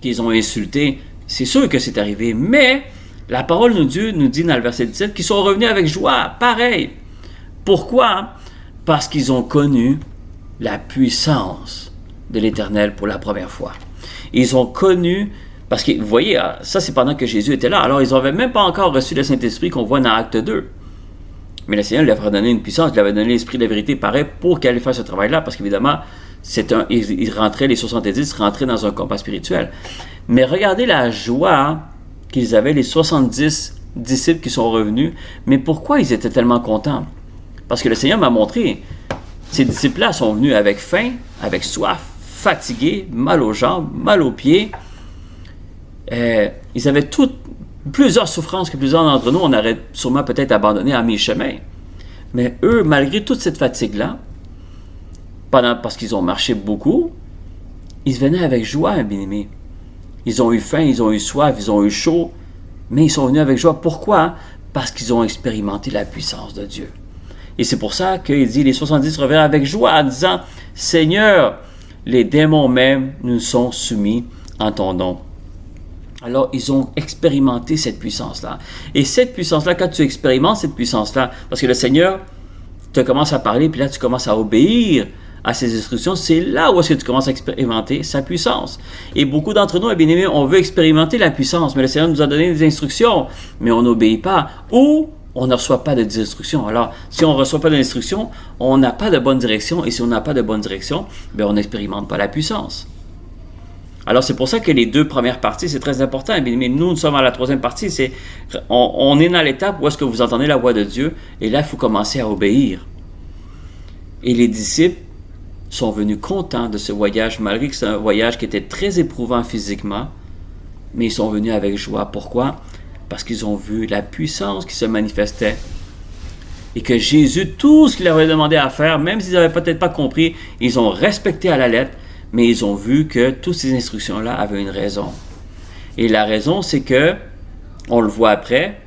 qu'ils ont insulté. C'est sûr que c'est arrivé. Mais la parole de Dieu nous dit dans le verset 17 qu'ils sont revenus avec joie. Pareil. Pourquoi? Parce qu'ils ont connu la puissance de l'Éternel pour la première fois. Ils ont connu, parce que vous voyez, ça c'est pendant que Jésus était là. Alors ils n'avaient même pas encore reçu le Saint-Esprit qu'on voit dans Acte 2. Mais le Seigneur lui avait donné une puissance, il lui avait donné l'Esprit de la vérité pareil pour qu'il allait faire ce travail-là, parce qu'évidemment, les 70 rentraient dans un combat spirituel. Mais regardez la joie qu'ils avaient, les 70 disciples qui sont revenus. Mais pourquoi ils étaient tellement contents? Parce que le Seigneur m'a montré, ces disciples-là sont venus avec faim, avec soif, fatigués, mal aux jambes, mal aux pieds. Ils avaient plusieurs souffrances que plusieurs d'entre nous, on aurait sûrement peut-être abandonné à mi-chemin. Mais eux, malgré toute cette fatigue-là, parce qu'ils ont marché beaucoup, ils venaient avec joie, bien-aimés. Ils ont eu faim, ils ont eu soif, ils ont eu chaud, mais ils sont venus avec joie. Pourquoi? Parce qu'ils ont expérimenté la puissance de Dieu. Et c'est pour ça qu'il dit, les 70 revinrent avec joie en disant, « Seigneur, les démons même nous sont soumis en ton nom. » Alors, ils ont expérimenté cette puissance-là. Et cette puissance-là, quand tu expérimentes cette puissance-là, parce que le Seigneur te commence à parler, puis là, tu commences à obéir à ses instructions, c'est là où est-ce que tu commences à expérimenter sa puissance. Et beaucoup d'entre nous, bien aimés, on veut expérimenter la puissance, mais le Seigneur nous a donné des instructions, mais on n'obéit pas, ou on ne reçoit pas des instructions. Alors, si on ne reçoit pas d'instructions, on n'a pas de bonne direction, et si on n'a pas de bonne direction, bien, on n'expérimente pas la puissance. Alors, c'est pour ça que les deux premières parties, c'est très important. Mais nous sommes à la troisième partie. On est dans l'étape où est-ce que vous entendez la voix de Dieu, et là, il faut commencer à obéir. Et les disciples sont venus contents de ce voyage, malgré que c'est un voyage qui était très éprouvant physiquement, mais ils sont venus avec joie. Pourquoi? Parce qu'ils ont vu la puissance qui se manifestait, et que Jésus, tout ce qu'il avait demandé à faire, même s'ils n'avaient peut-être pas compris, ils ont respecté à la lettre, mais ils ont vu que toutes ces instructions-là avaient une raison. Et la raison, c'est que, on le voit après,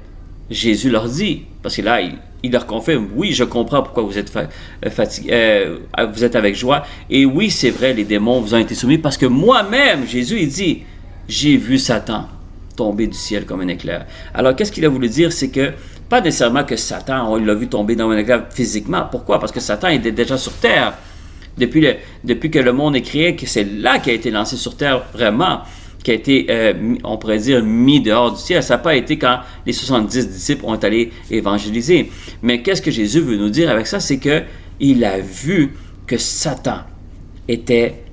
Jésus leur dit, parce que là, il leur confirme, oui, je comprends pourquoi vous êtes fatigués, vous êtes avec joie, et oui, c'est vrai, les démons vous ont été soumis, parce que moi-même, Jésus, il dit, j'ai vu Satan tomber du ciel comme un éclair. Alors, qu'est-ce qu'il a voulu dire? C'est que, pas nécessairement que Satan, on l'a vu tomber dans un éclair physiquement. Pourquoi? Parce que Satan était déjà sur terre. Depuis que le monde est créé, que c'est là qu'il a été lancé sur terre vraiment, qui a été, on pourrait dire, mis dehors du ciel. Ça n'a pas été quand les 70 disciples ont allé évangéliser. Mais qu'est-ce que Jésus veut nous dire avec ça? C'est qu'il a vu que Satan était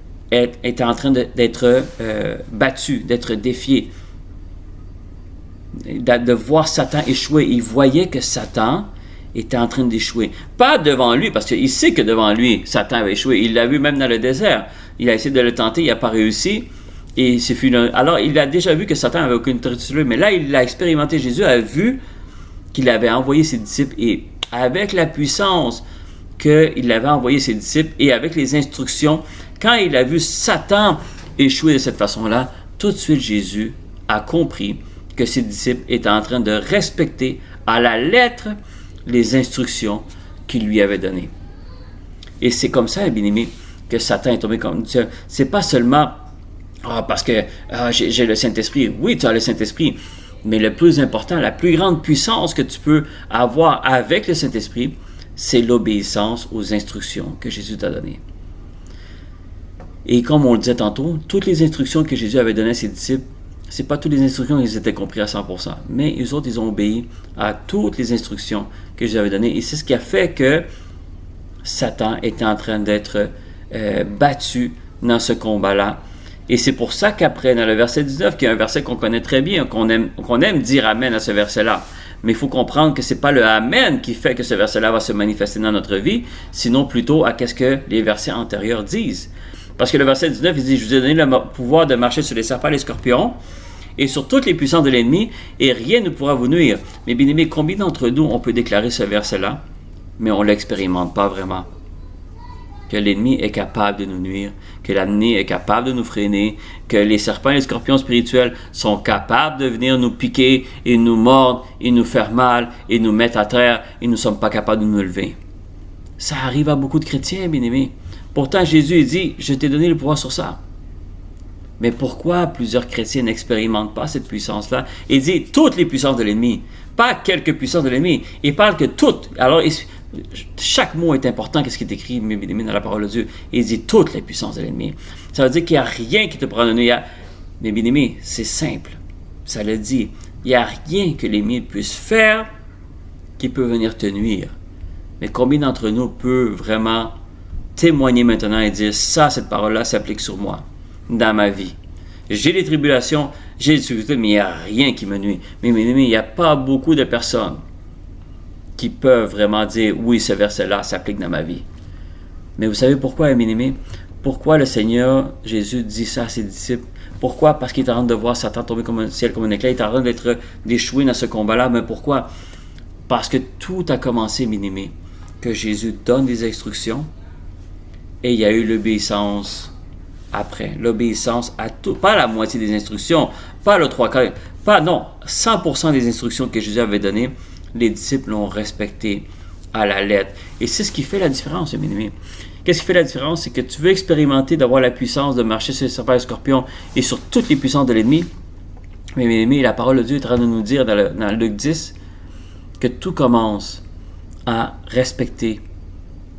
en train d'être battu, d'être défié, de voir Satan échouer. Il voyait que Satan était en train d'échouer. Pas devant lui, parce qu'il sait que devant lui, Satan avait échoué. Il l'a vu même dans le désert. Il a essayé de le tenter, il n'a pas réussi. Et alors, il a déjà vu que Satan n'avait aucune autorité sur lui, mais là, il l'a expérimenté. Jésus a vu qu'il avait envoyé ses disciples, et avec la puissance qu'il avait envoyé ses disciples, et avec les instructions, quand il a vu Satan échouer de cette façon-là, tout de suite, Jésus a compris que ses disciples étaient en train de respecter à la lettre les instructions qu'il lui avait données. Et c'est comme ça, bien aimé, que Satan est tombé comme Dieu. C'est pas seulement parce que j'ai le Saint-Esprit. Oui, tu as le Saint-Esprit, mais le plus important, la plus grande puissance que tu peux avoir avec le Saint-Esprit, c'est l'obéissance aux instructions que Jésus t'a données. Et comme on le disait tantôt, toutes les instructions que Jésus avait données à ses disciples, c'est pas toutes les instructions qu'ils étaient compris à 100%, mais eux autres, ils ont obéi à toutes les instructions que Jésus avait données. Et c'est ce qui a fait que Satan était en train d'être battu dans ce combat-là. Et c'est pour ça qu'après, dans le verset 19, qui est un verset qu'on connaît très bien, qu'on aime dire Amen à ce verset-là, mais il faut comprendre que ce n'est pas le Amen qui fait que ce verset-là va se manifester dans notre vie, sinon plutôt à qu'est-ce que les versets antérieurs disent. Parce que le verset 19, il dit « Je vous ai donné le pouvoir de marcher sur les serpents et les scorpions, et sur toutes les puissances de l'ennemi, et rien ne pourra vous nuire. Mais bien aimé, combien d'entre nous on peut déclarer ce verset-là, mais on ne l'expérimente pas vraiment? Que l'ennemi est capable de nous nuire, que l'ennemi est capable de nous freiner, que les serpents et les scorpions spirituels sont capables de venir nous piquer et nous mordre et nous faire mal et nous mettre à terre et nous ne sommes pas capables de nous lever. Ça arrive à beaucoup de chrétiens, bien-aimés. Pourtant, Jésus dit, je t'ai donné le pouvoir sur ça. Mais pourquoi plusieurs chrétiens n'expérimentent pas cette puissance-là? Il dit toutes les puissances de l'ennemi, pas quelques puissances de l'ennemi. Il parle que toutes. Alors, chaque mot est important, qu'est-ce qui est écrit dans la parole de Dieu. Il dit toutes les puissances de l'ennemi. Ça veut dire qu'il n'y a rien qui te prend le nez. Mais bien aimé, c'est simple. Ça le dit. Il n'y a rien que l'ennemi puisse faire qui peut venir te nuire. Mais combien d'entre nous peut vraiment témoigner maintenant et dire ça, cette parole-là s'applique sur moi, dans ma vie. J'ai des tribulations, j'ai des difficultés, mais il n'y a rien qui me nuit. Mais bien aimé, il n'y a pas beaucoup de personnes qui peuvent vraiment dire, oui, ce verset-là s'applique dans ma vie. Mais vous savez pourquoi, bien-aimés? Pourquoi le Seigneur Jésus dit ça à ses disciples? Pourquoi? Parce qu'il est en train de voir Satan tomber comme un ciel, comme un éclair. Il est en train d'échouer dans ce combat-là. Mais pourquoi? Parce que tout a commencé, bien-aimés, que Jésus donne des instructions et il y a eu l'obéissance après. L'obéissance à tout, pas la moitié des instructions, pas le 3/4, pas, non, 100% des instructions que Jésus avait données, les disciples l'ont respecté à la lettre. Et c'est ce qui fait la différence, bien aimé. Qu'est-ce qui fait la différence? C'est que tu veux expérimenter d'avoir la puissance de marcher sur les serpents et les scorpions et sur toutes les puissances de l'ennemi. Mais bien aimé, la parole de Dieu est en train de nous dire dans Luc 10 que tout commence à respecter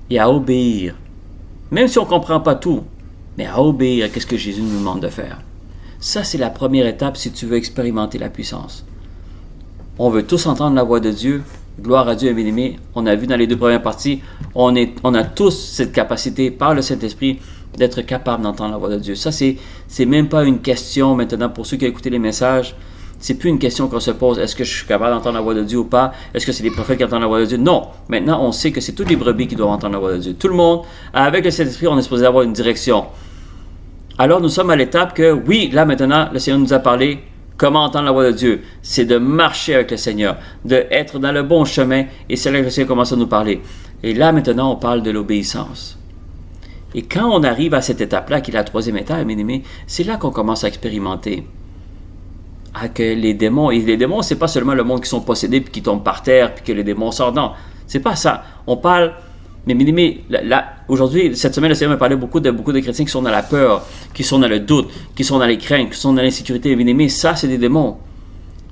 et à obéir. Même si on ne comprend pas tout, mais à obéir à ce que Jésus nous demande de faire. Ça, c'est la première étape si tu veux expérimenter la puissance. On veut tous entendre la voix de Dieu. Gloire à Dieu, bien-aimé. On a vu dans les 2 premières parties, on a tous cette capacité par le Saint-Esprit d'être capable d'entendre la voix de Dieu. Ça, c'est même pas une question maintenant pour ceux qui ont écouté les messages. C'est plus une question qu'on se pose. Est-ce que je suis capable d'entendre la voix de Dieu ou pas? Est-ce que c'est les prophètes qui entendent la voix de Dieu? Non. Maintenant, on sait que c'est toutes les brebis qui doivent entendre la voix de Dieu. Tout le monde, avec le Saint-Esprit, on est supposé avoir une direction. Alors, nous sommes à l'étape que, oui, là maintenant, le Seigneur nous a parlé. Comment entendre la voix de Dieu? C'est de marcher avec le Seigneur, d'être dans le bon chemin, et c'est là que le Seigneur commence à nous parler. Et là, maintenant, on parle de l'obéissance. Et quand on arrive à cette étape-là, qui est la 3e étape, bien aimé, c'est là qu'on commence à expérimenter que les démons, et les démons, c'est pas seulement le monde qui sont possédés, puis qui tombent par terre, puis que les démons sortent, non, c'est pas ça. On parle, mais bien aimé, aujourd'hui, cette semaine, le Seigneur m'a parlé beaucoup de chrétiens qui sont dans la peur, qui sont dans le doute, qui sont dans les craintes, qui sont dans l'insécurité. Bien aimé, ça, c'est des démons.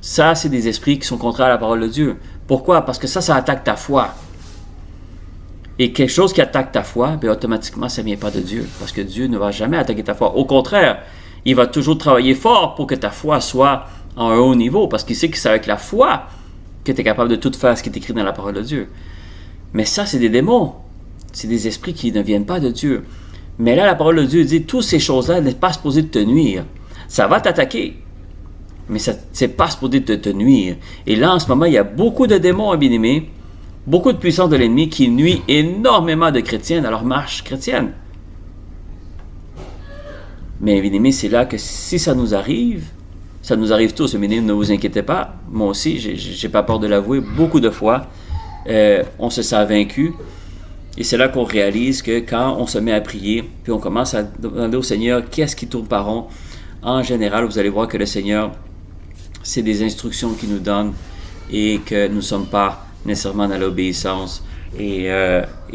Ça, c'est des esprits qui sont contraires à la parole de Dieu. Pourquoi? Parce que ça attaque ta foi. Et quelque chose qui attaque ta foi, bien, automatiquement, ça ne vient pas de Dieu. Parce que Dieu ne va jamais attaquer ta foi. Au contraire, il va toujours travailler fort pour que ta foi soit à un haut niveau. Parce qu'il sait que c'est avec la foi que tu es capable de tout faire ce qui est écrit dans la parole de Dieu. Mais ça, c'est des démons. C'est des esprits qui ne viennent pas de Dieu. Mais là, la parole de Dieu dit, toutes ces choses-là n'est pas supposé te nuire. Ça va t'attaquer, mais ce n'est pas supposé te nuire. Et là, en ce moment, il y a beaucoup de démons, bien-aimés, beaucoup de puissance de l'ennemi qui nuit énormément de chrétiens dans leur marche chrétienne. Mais bien-aimés, c'est là que si ça nous arrive tous, bien-aimés, ne vous inquiétez pas. Moi aussi, j'ai pas peur de l'avouer, beaucoup de fois, on se sent vaincu. Et c'est là qu'on réalise que quand on se met à prier, puis on commence à demander au Seigneur qu'est-ce qui tourne par rond, en général, vous allez voir que le Seigneur, c'est des instructions qu'il nous donne et que nous ne sommes pas nécessairement dans l'obéissance. Et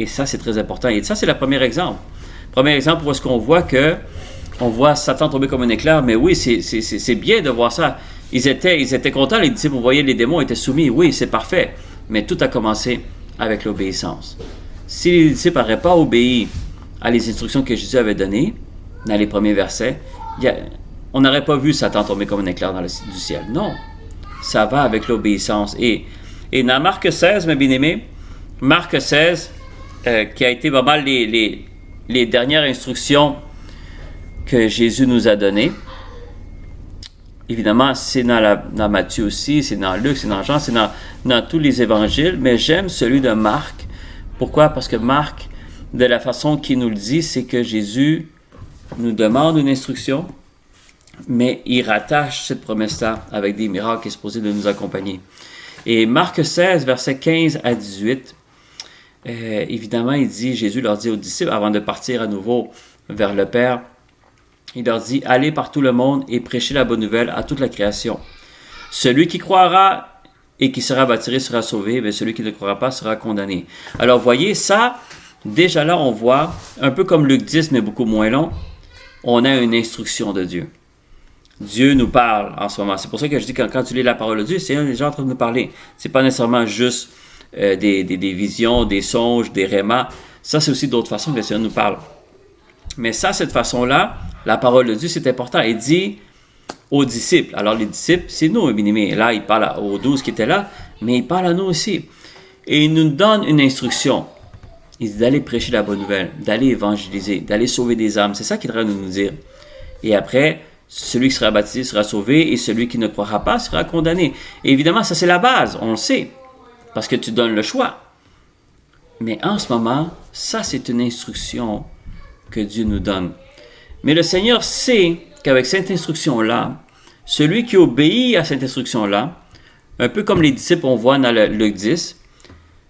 ça, c'est très important. Et ça, c'est le premier exemple. Premier exemple où est-ce qu'on voit on voit Satan tomber comme un éclair, mais oui, c'est bien de voir ça. Ils étaient contents, les disciples, vous voyez, les démons étaient soumis. Oui, c'est parfait. Mais tout a commencé avec l'obéissance. Si les disciples n'auraient pas obéi à les instructions que Jésus avait données, dans les premiers versets, on n'aurait pas vu Satan tomber comme un éclair du ciel. Non, ça va avec l'obéissance. Et dans Marc 16, mes bien-aimés, Marc 16, qui a été vraiment les dernières instructions que Jésus nous a données. Évidemment, c'est dans Matthieu aussi, c'est dans Luc, c'est dans Jean, c'est dans tous les évangiles, mais j'aime celui de Marc. Pourquoi? Parce que Marc, de la façon qu'il nous le dit, c'est que Jésus nous demande une instruction, mais il rattache cette promesse-là avec des miracles qui est supposé de nous accompagner. Et Marc 16, versets 15 à 18, évidemment, Jésus leur dit aux disciples, avant de partir à nouveau vers le Père, il leur dit, « Allez par tout le monde et prêchez la bonne nouvelle à toute la création. Celui qui croira et qui sera baptisé sera sauvé, mais celui qui ne croira pas sera condamné. » Alors, voyez, ça, déjà là, on voit, un peu comme Luc 10, mais beaucoup moins long, on a une instruction de Dieu. Dieu nous parle en ce moment. C'est pour ça que je dis que quand tu lis la parole de Dieu, c'est déjà en train de nous parler. C'est pas nécessairement juste des visions, des songes, des rémas. Ça, c'est aussi d'autres façons que le Seigneur nous parle. Mais ça, cette façon-là, la parole de Dieu, c'est important. Il dit aux disciples. Alors, les disciples, c'est nous, bien-aimés. Là, il parle aux 12 qui étaient là, mais il parle à nous aussi. Et il nous donne une instruction. Il dit d'aller prêcher la bonne nouvelle, d'aller évangéliser, d'aller sauver des âmes. C'est ça qu'il est en train de nous dire. Et après, celui qui sera baptisé sera sauvé et celui qui ne croira pas sera condamné. Et évidemment, ça c'est la base, on le sait, parce que tu donnes le choix. Mais en ce moment, ça c'est une instruction que Dieu nous donne. Mais le Seigneur sait qu'avec cette instruction-là, celui qui obéit à cette instruction-là, un peu comme les disciples on voit dans le Luc 10,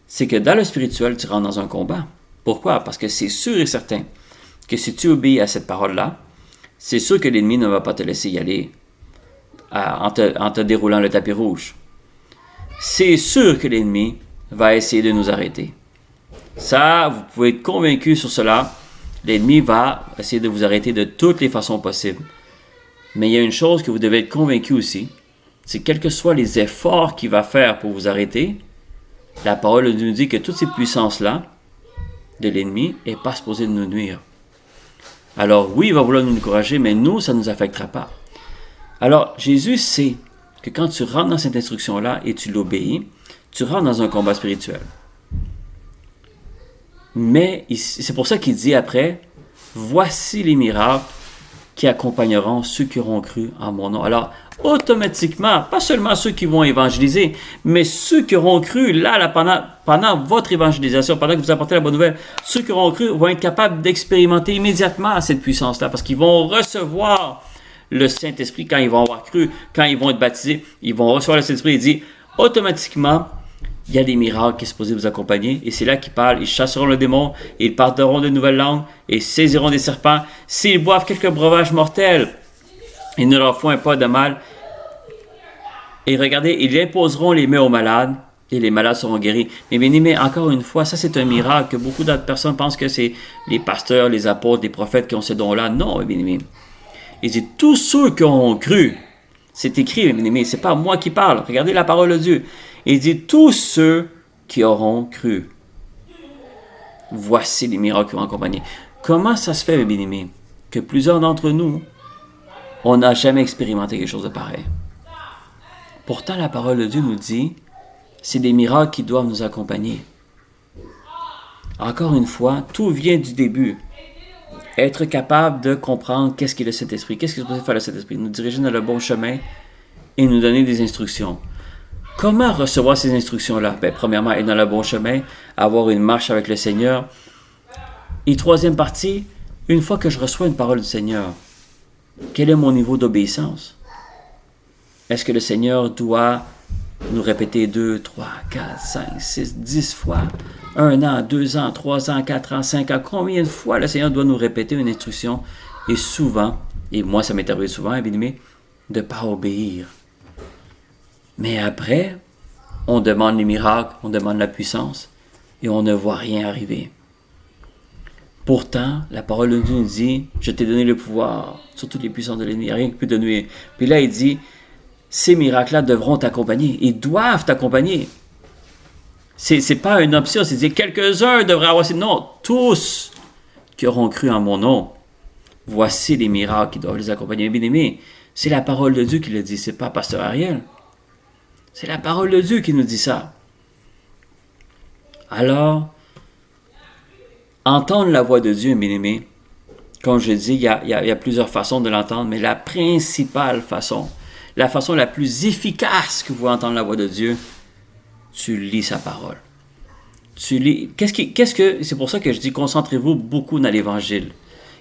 c'est que dans le spirituel, tu rentres dans un combat. Pourquoi? Parce que c'est sûr et certain que si tu obéis à cette parole-là, c'est sûr que l'ennemi ne va pas te laisser y aller en te déroulant le tapis rouge. C'est sûr que l'ennemi va essayer de nous arrêter. Ça, vous pouvez être convaincu sur cela. L'ennemi va essayer de vous arrêter de toutes les façons possibles. Mais il y a une chose que vous devez être convaincu aussi, c'est que quels que soient les efforts qu'il va faire pour vous arrêter, la parole nous dit que toutes ces puissances-là de l'ennemi n'est pas supposée de nous nuire. Alors oui, il va vouloir nous encourager, mais nous, ça ne nous affectera pas. Alors, Jésus sait que quand tu rentres dans cette instruction-là et tu l'obéis, tu rentres dans un combat spirituel. Mais c'est pour ça qu'il dit après, « Voici les miracles qui accompagneront ceux qui auront cru en mon nom. » Alors, automatiquement, pas seulement ceux qui vont évangéliser, mais ceux qui auront cru, là pendant votre évangélisation, pendant que vous apportez la bonne nouvelle, ceux qui auront cru vont être capables d'expérimenter immédiatement cette puissance-là, parce qu'ils vont recevoir le Saint-Esprit quand ils vont avoir cru, quand ils vont être baptisés, ils vont recevoir le Saint-Esprit. Il dit, automatiquement, il y a des miracles qui sont supposés vous accompagner, et c'est là qu'il parle, ils chasseront le démon, ils parleront de nouvelles langues, et saisiront des serpents, s'ils boivent quelques breuvages mortels, ils ne leur font pas de mal. Et regardez, ils imposeront les mains aux malades et les malades seront guéris. Mais encore une fois, ça c'est un miracle que beaucoup d'autres personnes pensent que c'est les pasteurs, les apôtres, les prophètes qui ont ce don-là. Non, bien-aimés. Il dit tous ceux qui ont cru. C'est écrit, bien-aimés. C'est pas moi qui parle. Regardez la parole de Dieu. Il dit tous ceux qui auront cru. Voici les miracles qui vont accompagner. Comment ça se fait, bien-aimés, que plusieurs d'entre nous on n'a jamais expérimenté quelque chose de pareil. Pourtant, la parole de Dieu nous dit, c'est des miracles qui doivent nous accompagner. Encore une fois, tout vient du début. Être capable de comprendre qu'est-ce qu'est le Saint-Esprit, qu'est-ce qu'il est supposé faire le Saint-Esprit, nous diriger dans le bon chemin et nous donner des instructions. Comment recevoir ces instructions-là? Premièrement, être dans le bon chemin, avoir une marche avec le Seigneur. Et troisième partie, une fois que je reçois une parole du Seigneur, quel est mon niveau d'obéissance? Est-ce que le Seigneur doit nous répéter 2, 3, 4, 5, 6, 10 fois, 1 an, 2 ans, 3 ans, 4 ans, 5 ans? Combien de fois le Seigneur doit nous répéter une instruction? Et souvent, et moi ça m'est arrivé souvent, bien aimé, de ne pas obéir. Mais après, on demande les miracles, on demande la puissance, et on ne voit rien arriver. Pourtant, la parole de Dieu nous dit, je t'ai donné le pouvoir sur toutes les puissances de l'ennemi, il n'y a rien qui peut te nuire. Puis là, il dit, ces miracles-là devront t'accompagner, ils doivent t'accompagner. C'est pas une option, c'est dire quelques-uns devraient avoir, non, tous qui auront cru en mon nom, voici les miracles qui doivent les accompagner. Bien aimé, c'est la parole de Dieu qui le dit, c'est pas Pasteur Ariel. C'est la parole de Dieu qui nous dit ça. Alors, entendre la voix de Dieu, bien-aimé, comme je dis, il y a plusieurs façons de l'entendre, mais la principale façon, la façon la plus efficace que vous pouvez entendre la voix de Dieu, tu lis sa parole. Tu lis. C'est pour ça que je dis, concentrez-vous beaucoup dans l'Évangile.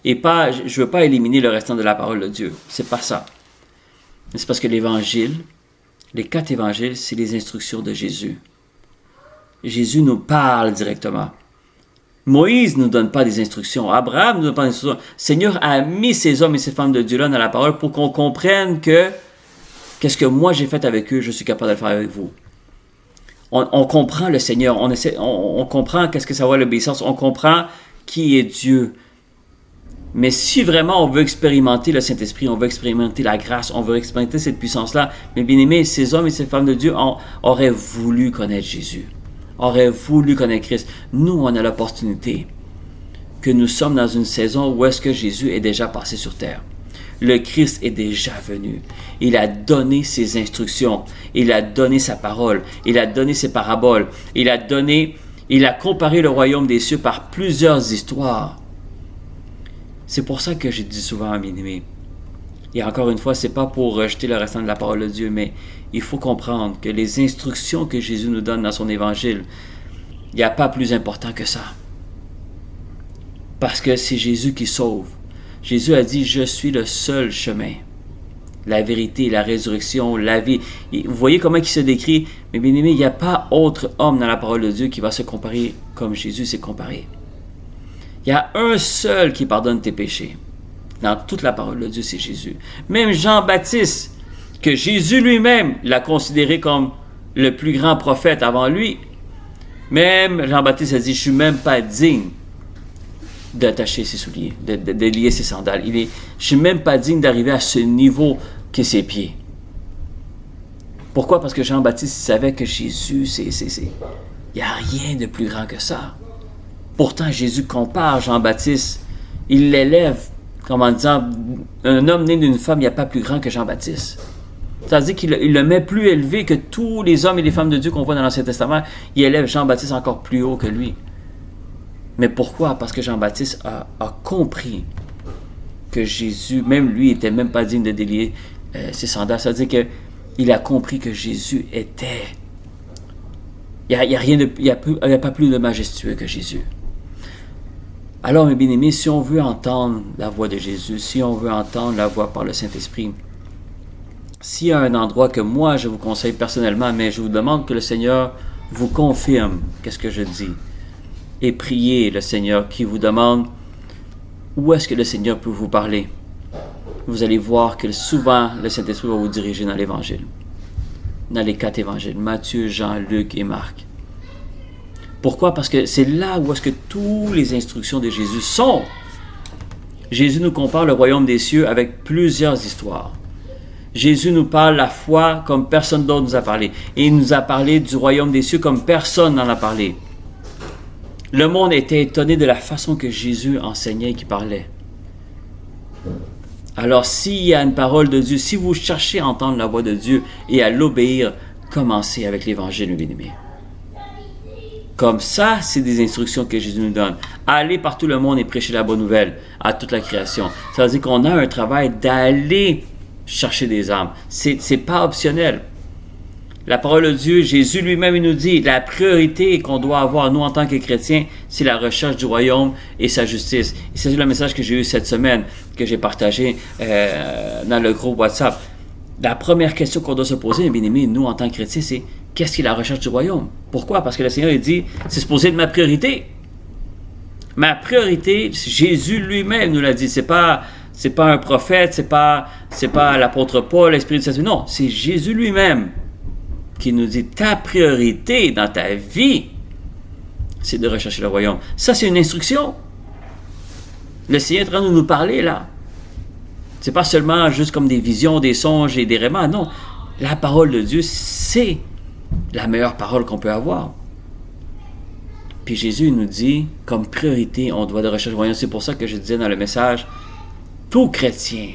Et pas, je ne veux pas éliminer le restant de la parole de Dieu. C'est pas ça. C'est parce que l'Évangile, les 4 évangiles, c'est les instructions de Jésus. Jésus nous parle directement. Moïse ne nous donne pas des instructions. Abraham ne nous donne pas des instructions. Le Seigneur a mis ces hommes et ces femmes de Dieu-là dans la parole pour qu'on comprenne que qu'est-ce que moi j'ai fait avec eux, je suis capable de le faire avec vous. On comprend le Seigneur. On comprend qu'est-ce que ça va l'obéissance. On comprend qui est Dieu. Mais si vraiment on veut expérimenter le Saint-Esprit, on veut expérimenter la grâce, on veut expérimenter cette puissance-là, mais bien aimé, ces hommes et ces femmes de Dieu auraient voulu connaître Jésus, auraient voulu connaître Christ. Nous, on a l'opportunité que nous sommes dans une saison où est-ce que Jésus est déjà passé sur terre. Le Christ est déjà venu. Il a donné ses instructions, il a donné sa parole, il a donné ses paraboles, il a comparé le royaume des cieux par plusieurs histoires. C'est pour ça que j'ai dit souvent, bien-aimé, et encore une fois, c'est pas pour rejeter le restant de la parole de Dieu, mais il faut comprendre que les instructions que Jésus nous donne dans son évangile, il n'y a pas plus important que ça. Parce que c'est Jésus qui sauve. Jésus a dit, je suis le seul chemin, la vérité, la résurrection, la vie. Et vous voyez comment il se décrit, mais bien aimé, il n'y a pas autre homme dans la parole de Dieu qui va se comparer comme Jésus s'est comparé. Il y a un seul qui pardonne tes péchés. Dans toute la parole de Dieu, c'est Jésus. Même Jean-Baptiste, que Jésus lui-même l'a considéré comme le plus grand prophète avant lui, même Jean-Baptiste a dit, je ne suis même pas digne d'attacher ses souliers, de lier ses sandales. Je ne suis même pas digne d'arriver à ce niveau que ses pieds. Pourquoi? Parce que Jean-Baptiste savait que Jésus, il n'y a rien de plus grand que ça. Pourtant, Jésus compare Jean-Baptiste. Il l'élève comme en disant, un homme né d'une femme, il n'y a pas plus grand que Jean-Baptiste. C'est-à-dire qu'il le met plus élevé que tous les hommes et les femmes de Dieu qu'on voit dans l'Ancien Testament. Il élève Jean-Baptiste encore plus haut que lui. Mais pourquoi? Parce que Jean-Baptiste a compris que Jésus, même lui, n'était même pas digne de délier ses sandales. C'est-à-dire qu'il a compris que Jésus était. Il n'y a pas plus de majestueux que Jésus. Alors, mes bien-aimés, si on veut entendre la voix de Jésus, si on veut entendre la voix par le Saint-Esprit, s'il y a un endroit que moi, je vous conseille personnellement, mais je vous demande que le Seigneur vous confirme qu'est-ce que je dis, et priez le Seigneur qui vous demande où est-ce que le Seigneur peut vous parler. Vous allez voir que souvent, le Saint-Esprit va vous diriger dans l'Évangile, dans les 4 évangiles, Matthieu, Jean, Luc et Marc. Pourquoi? Parce que c'est là où est-ce que toutes les instructions de Jésus sont. Jésus nous compare le royaume des cieux avec plusieurs histoires. Jésus nous parle la foi comme personne d'autre nous a parlé. Et il nous a parlé du royaume des cieux comme personne n'en a parlé. Le monde était étonné de la façon que Jésus enseignait et qu'il parlait. Alors, s'il y a une parole de Dieu, si vous cherchez à entendre la voix de Dieu et à l'obéir, commencez avec l'Évangile, mes bien-aimés. Comme ça, c'est des instructions que Jésus nous donne. Allez par tout le monde et prêchez la bonne nouvelle à toute la création. Ça veut dire qu'on a un travail d'aller chercher des âmes. C'est pas optionnel. La parole de Dieu, Jésus lui-même, il nous dit, la priorité qu'on doit avoir, nous, en tant que chrétiens, c'est la recherche du royaume et sa justice. Et c'est le message que j'ai eu cette semaine, que j'ai partagé dans le groupe WhatsApp. La première question qu'on doit se poser, bien aimé, nous, en tant que chrétiens, c'est qu'est-ce qui est la recherche du royaume? Pourquoi? Parce que le Seigneur, il dit, c'est supposé être ma priorité. Ma priorité, Jésus lui-même nous l'a dit, c'est pas un prophète, c'est pas l'apôtre Paul, l'Esprit de Saint-Esprit. Non, c'est Jésus lui-même qui nous dit, ta priorité dans ta vie, c'est de rechercher le royaume. Ça, c'est une instruction. Le Seigneur est en train de nous parler, là. C'est pas seulement juste comme des visions, des songes et des rêves. Non, la parole de Dieu, c'est la meilleure parole qu'on peut avoir. Puis Jésus nous dit, comme priorité, on doit de rechercher le royaume. C'est pour ça que je disais dans le message, tout chrétien,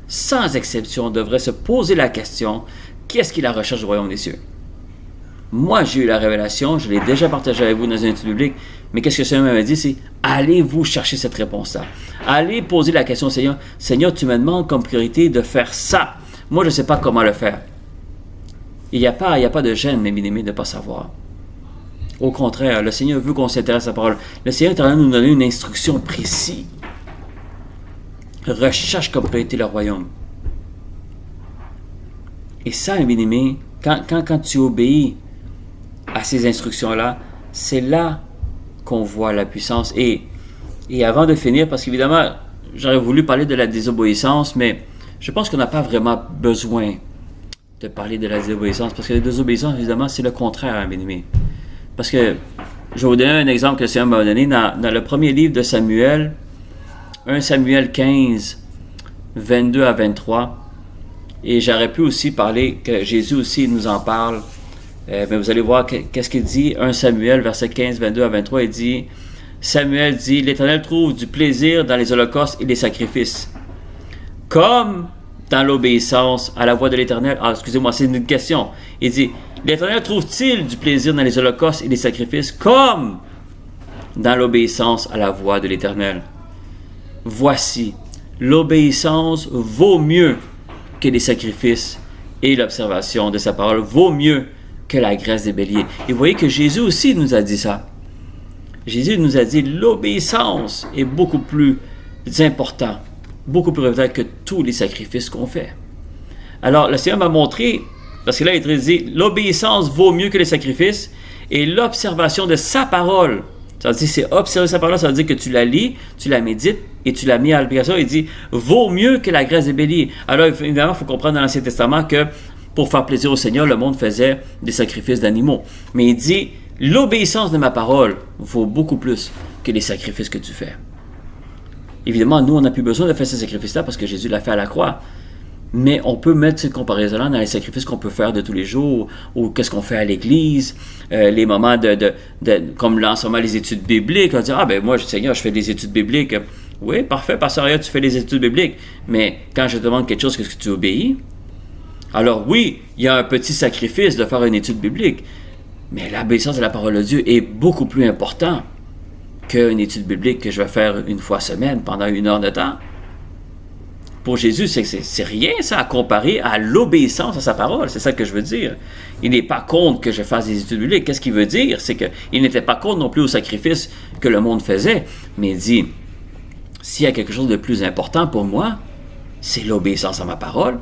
sans exception, devrait se poser la question, qu'est-ce qui est la recherche du royaume des cieux? Moi, j'ai eu la révélation, je l'ai déjà partagé avec vous dans un étude biblique, mais qu'est-ce que le Seigneur m'a dit? C'est, allez-vous chercher cette réponse-là. Allez poser la question au Seigneur. Seigneur, tu me demandes comme priorité de faire ça. Moi, je ne sais pas comment le faire. Il n'y a pas de gêne, mes bien-aimés, de ne pas savoir. Au contraire, le Seigneur veut qu'on s'intéresse à la parole. Le Seigneur est en train de nous donner une instruction précise. Recherche comme priorité le royaume. Et ça, mes bien-aimés, quand tu obéis à ces instructions-là, c'est là qu'on voit la puissance. Et avant de finir, parce qu'évidemment, j'aurais voulu parler de la désobéissance, mais je pense qu'on n'a pas vraiment besoin de parler de la désobéissance, parce que la désobéissance, évidemment, c'est le contraire, hein, bien-aimés. Parce que, je vais vous donner un exemple que le Seigneur m'a donné dans le premier livre de Samuel, 1 Samuel 15, 22 à 23. Et j'aurais pu aussi parler, que Jésus aussi nous en parle, mais vous allez voir qu'est-ce qu'il dit, 1 Samuel, verset 15, 22 à 23, il dit, Samuel dit, l'Éternel trouve du plaisir dans les holocaustes et les sacrifices, comme dans l'obéissance à la voix de l'Éternel. Ah, excusez-moi, c'est une question. Il dit, l'Éternel trouve-t-il du plaisir dans les holocaustes et les sacrifices, comme dans l'obéissance à la voix de l'Éternel? Voici, l'obéissance vaut mieux que les sacrifices et l'observation de sa parole vaut mieux que la graisse des béliers. Et vous voyez que Jésus aussi nous a dit ça. Jésus nous a dit l'obéissance est beaucoup plus important, beaucoup plus important que tous les sacrifices qu'on fait. Alors, le Seigneur m'a montré, parce que là, il dit l'obéissance vaut mieux que les sacrifices et l'observation de sa parole. Ça veut dire, c'est observer sa parole, ça veut dire que tu la lis, tu la médites et tu la mets à l'application. Il dit, vaut mieux que la graisse des béliers. Alors, évidemment, il faut comprendre dans l'Ancien Testament que pour faire plaisir au Seigneur, le monde faisait des sacrifices d'animaux. Mais il dit, l'obéissance de ma parole vaut beaucoup plus que les sacrifices que tu fais. Évidemment, nous, on n'a plus besoin de faire ces sacrifices-là parce que Jésus l'a fait à la croix. Mais on peut mettre cette comparaison-là dans les sacrifices qu'on peut faire de tous les jours, ou qu'est-ce qu'on fait à l'église, les moments comme là, en ce moment, les études bibliques. On dit, ah ben moi, Seigneur, je fais des études bibliques. Oui, parfait, pasteur, tu fais des études bibliques. Mais quand je te demande quelque chose, est-ce que tu obéis? Alors oui, il y a un petit sacrifice de faire une étude biblique, mais l'obéissance de la parole de Dieu est beaucoup plus important qu'une étude biblique que je vais faire une fois semaine pendant 1 heure de temps. Pour Jésus, c'est rien ça à comparer à l'obéissance à sa parole. C'est ça que je veux dire. Il n'est pas contre que je fasse des études bibliques. Qu'est-ce qu'il veut dire? C'est qu'il n'était pas contre non plus au sacrifice que le monde faisait. Mais il dit, s'il y a quelque chose de plus important pour moi, c'est l'obéissance à ma parole.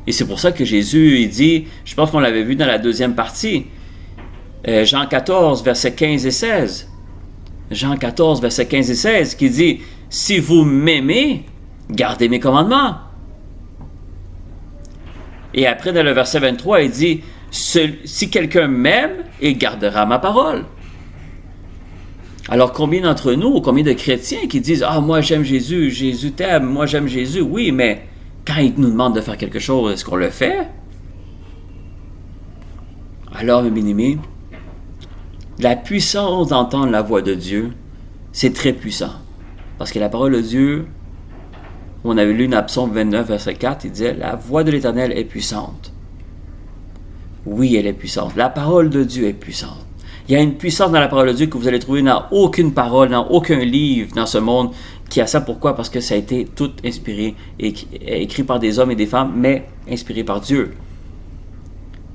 Et c'est pour ça que Jésus, il dit, je pense qu'on l'avait vu dans la deuxième partie, Jean 14, versets 15 et 16. Jean 14, versets 15 et 16, qui dit, si vous m'aimez, gardez mes commandements. Et après, dans le verset 23, il dit, si quelqu'un m'aime, il gardera ma parole. Alors, combien d'entre nous, ou combien de chrétiens qui disent, ah, moi j'aime Jésus, Jésus t'aime, moi j'aime Jésus, oui, mais quand il nous demande de faire quelque chose, est-ce qu'on le fait? Alors, mes bien-aimés, la puissance d'entendre la voix de Dieu, c'est très puissant. Parce que la parole de Dieu, on avait lu dans Psaume 29, verset 4, il disait, la voix de l'Éternel est puissante. Oui, elle est puissante. La parole de Dieu est puissante. Il y a une puissance dans la parole de Dieu que vous allez trouver dans aucune parole, dans aucun livre dans ce monde qui a ça. Pourquoi? Parce que ça a été tout inspiré, écrit par des hommes et des femmes, mais inspiré par Dieu.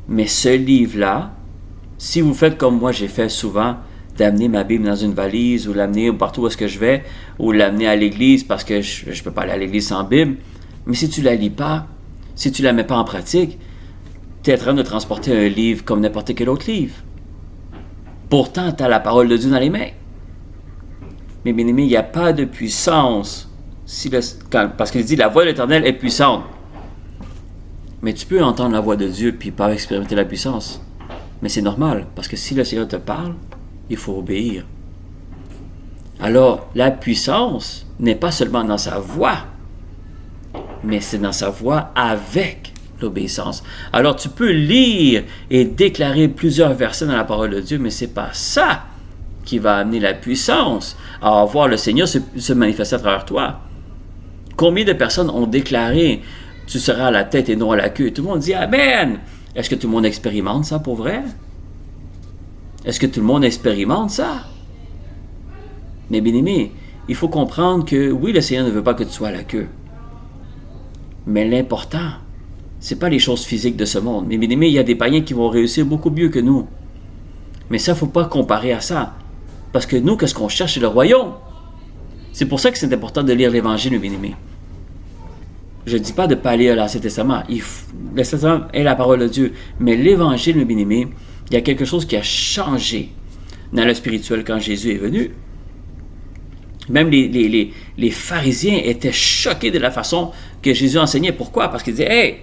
Mais ce livre-là, si vous faites comme moi j'ai fait souvent, d'amener ma Bible dans une valise ou l'amener partout où est-ce que je vais, ou l'amener à l'église parce que je ne peux pas aller à l'église sans Bible, mais si tu ne la lis pas, si tu ne la mets pas en pratique, tu es en train de transporter un livre comme n'importe quel autre livre. Pourtant, tu as la parole de Dieu dans les mains. Mais bien aimé, il n'y a pas de puissance. Parce qu'il dit, la voix de l'Éternel est puissante. Mais tu peux entendre la voix de Dieu puis pas expérimenter la puissance. Mais c'est normal, parce que si le Seigneur te parle, il faut obéir. Alors, la puissance n'est pas seulement dans sa voix, mais c'est dans sa voix avec l'obéissance. Alors, tu peux lire et déclarer plusieurs versets dans la parole de Dieu, mais ce n'est pas ça qui va amener la puissance à voir le Seigneur se manifester à travers toi. Combien de personnes ont déclaré « Tu seras à la tête et non à la queue » ? Tout le monde dit « Amen ». Est-ce que tout le monde expérimente ça pour vrai? Est-ce que tout le monde expérimente ça? Mais bien aimé, il faut comprendre que oui, le Seigneur ne veut pas que tu sois à la queue. Mais l'important, ce n'est pas les choses physiques de ce monde. Mais bien aimé, il y a des païens qui vont réussir beaucoup mieux que nous. Mais ça, il ne faut pas comparer à ça. Parce que nous, qu'est-ce qu'on cherche? C'est le royaume. C'est pour ça que c'est important de lire l'Évangile, bien aimé. Je ne dis pas de ne pas lire l'Ancien Testament. L'Ancien Testament est la parole de Dieu. Mais l'Évangile, mes bien-aimés, il y a quelque chose qui a changé dans le spirituel quand Jésus est venu. Même les pharisiens étaient choqués de la façon que Jésus enseignait. Pourquoi? Parce qu'ils disaient, « Hey,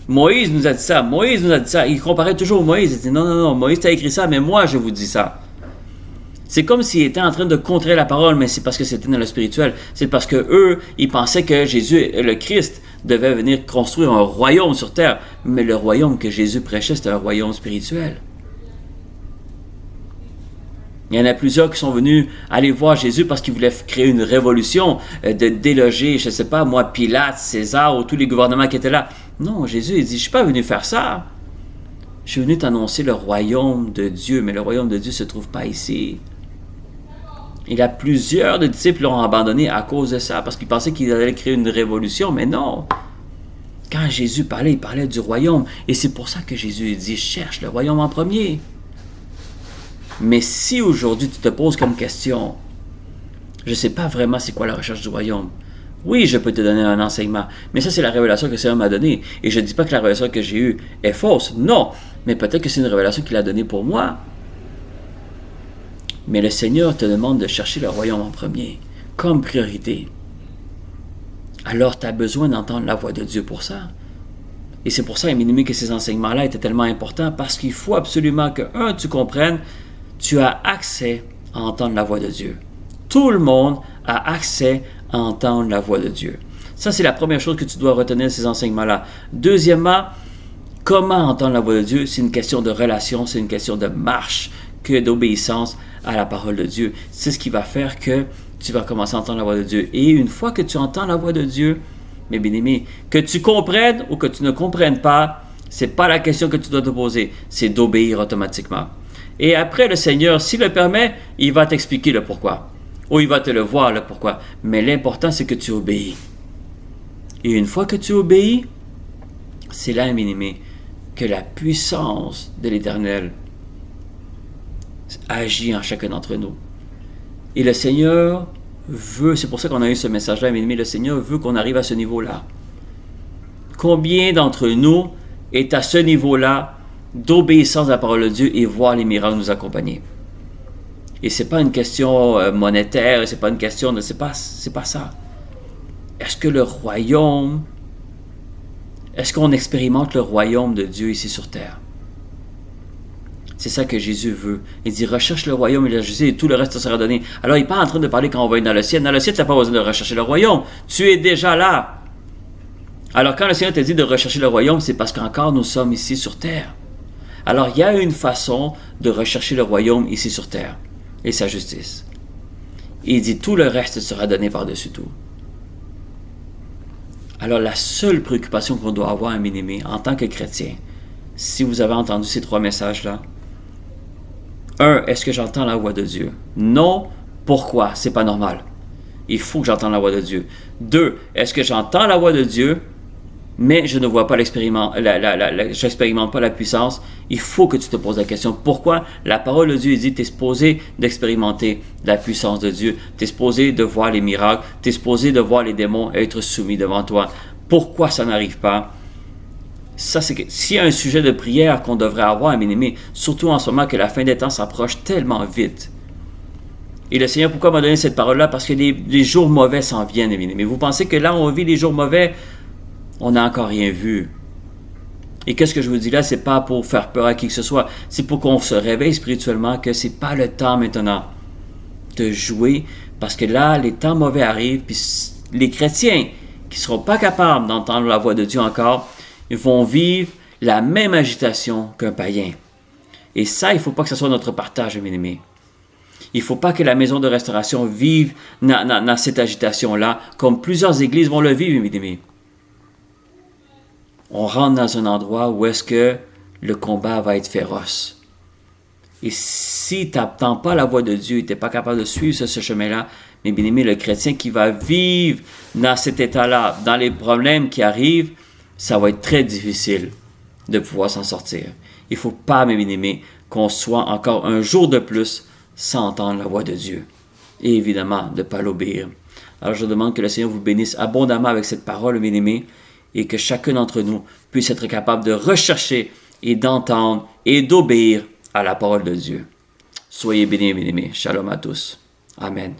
Moïse nous a dit ça, Moïse nous a dit ça. » Il comparait toujours Moïse. Il disait, « Non, Moïse t'a écrit ça, mais moi je vous dis ça. » C'est comme s'il était en train de contrer la parole, mais c'est parce que c'était dans le spirituel. C'est parce que eux, ils pensaient que Jésus, le Christ, devait venir construire un royaume sur terre. Mais le royaume que Jésus prêchait, c'était un royaume spirituel. Il y en a plusieurs qui sont venus aller voir Jésus parce qu'ils voulaient créer une révolution, de déloger, je ne sais pas, moi, Pilate, César ou tous les gouvernements qui étaient là. Non, Jésus, il dit, je ne suis pas venu faire ça. Je suis venu t'annoncer le royaume de Dieu, mais le royaume de Dieu ne se trouve pas ici. Il y a plusieurs de disciples l'ont abandonné à cause de ça, parce qu'ils pensaient qu'ils allaient créer une révolution, mais non. Quand Jésus parlait, il parlait du royaume. Et c'est pour ça que Jésus dit, cherche le royaume en premier. Mais si aujourd'hui tu te poses comme question, je ne sais pas vraiment c'est quoi la recherche du royaume. Oui, je peux te donner un enseignement, mais ça c'est la révélation que le Seigneur m'a donnée. Et je ne dis pas que la révélation que j'ai eue est fausse, non. Mais peut-être que c'est une révélation qu'il a donnée pour moi. Mais le Seigneur te demande de chercher le royaume en premier, comme priorité. Alors tu as besoin d'entendre la voix de Dieu pour ça. Et c'est pour ça, mes amis, que ces enseignements-là étaient tellement importants, parce qu'il faut absolument que, tu comprennes, tu as accès à entendre la voix de Dieu. Tout le monde a accès à entendre la voix de Dieu. Ça, c'est la première chose que tu dois retenir de ces enseignements-là. Deuxièmement, comment entendre la voix de Dieu? C'est une question de relation, c'est une question de marche, que d'obéissance à la parole de Dieu. C'est ce qui va faire que tu vas commencer à entendre la voix de Dieu. Et une fois que tu entends la voix de Dieu, mes bien-aimés, que tu comprennes ou que tu ne comprennes pas, c'est pas la question que tu dois te poser, c'est d'obéir automatiquement. Et après, le Seigneur, s'il le permet, il va t'expliquer le pourquoi. Ou il va te le voir le pourquoi. Mais l'important, c'est que tu obéis. Et une fois que tu obéis, c'est là, mes bien-aimés, que la puissance de l'Éternel agit en chacun d'entre nous. Et le Seigneur veut, c'est pour ça qu'on a eu ce message-là, mes amis, le Seigneur veut qu'on arrive à ce niveau-là. Combien d'entre nous est à ce niveau-là d'obéissance à la parole de Dieu et voir les miracles nous accompagner? Et c'est pas une question monétaire, c'est pas une question de, c'est pas ça. Est-ce que le royaume, est-ce qu'on expérimente le royaume de Dieu ici sur terre? C'est ça que Jésus veut. Il dit, recherche le royaume et la justice et tout le reste te sera donné. Alors, il n'est pas en train de parler quand on va être dans le ciel. Dans le ciel, tu n'as pas besoin de rechercher le royaume. Tu es déjà là. Alors, quand le Seigneur te dit de rechercher le royaume, c'est parce qu'encore nous sommes ici sur terre. Alors, il y a une façon de rechercher le royaume ici sur terre et sa justice. Et il dit, tout le reste sera donné par-dessus tout. Alors, la seule préoccupation qu'on doit avoir, mes amis, en tant que chrétien, si vous avez entendu ces 3 messages-là, 1. Est-ce que j'entends la voix de Dieu? Non. Pourquoi? C'est pas normal. Il faut que j'entende la voix de Dieu. 2. Est-ce que j'entends la voix de Dieu, mais je ne vois pas j'expérimente pas la puissance? Il faut que tu te poses la question. Pourquoi? La parole de Dieu dit, tu es supposé d'expérimenter la puissance de Dieu. Tu es supposé de voir les miracles. Tu es supposé de voir les démons être soumis devant toi. Pourquoi ça n'arrive pas? Ça, c'est que s'il y a un sujet de prière qu'on devrait avoir, mes amis, surtout en ce moment que la fin des temps s'approche tellement vite. Et le Seigneur, pourquoi m'a donné cette parole-là? Parce que les jours mauvais s'en viennent, mes amis. Vous pensez que là où on vit les jours mauvais, on n'a encore rien vu. Et qu'est-ce que je vous dis là? C'est pas pour faire peur à qui que ce soit. C'est pour qu'on se réveille spirituellement que c'est pas le temps maintenant de jouer. Parce que là, les temps mauvais arrivent, puis les chrétiens qui ne seront pas capables d'entendre la voix de Dieu encore, ils vont vivre la même agitation qu'un païen. Et ça, il ne faut pas que ce soit notre partage, mes amis. Il ne faut pas que la maison de restauration vive dans cette agitation-là, comme plusieurs églises vont le vivre, mes amis. On rentre dans un endroit où est-ce que le combat va être féroce. Et si tu n'entends pas la voix de Dieu, tu n'es pas capable de suivre ce chemin-là, mais bien aimé, le chrétien qui va vivre dans cet état-là, dans les problèmes qui arrivent, ça va être très difficile de pouvoir s'en sortir. Il ne faut pas, mes bien-aimés, qu'on soit encore un jour de plus sans entendre la voix de Dieu. et évidemment de ne pas l'obéir. Alors je demande que le Seigneur vous bénisse abondamment avec cette parole, bien-aimés, et que chacun d'entre nous puisse être capable de rechercher et d'entendre et d'obéir à la parole de Dieu. Soyez bénis, bien-aimés. Shalom à tous. Amen.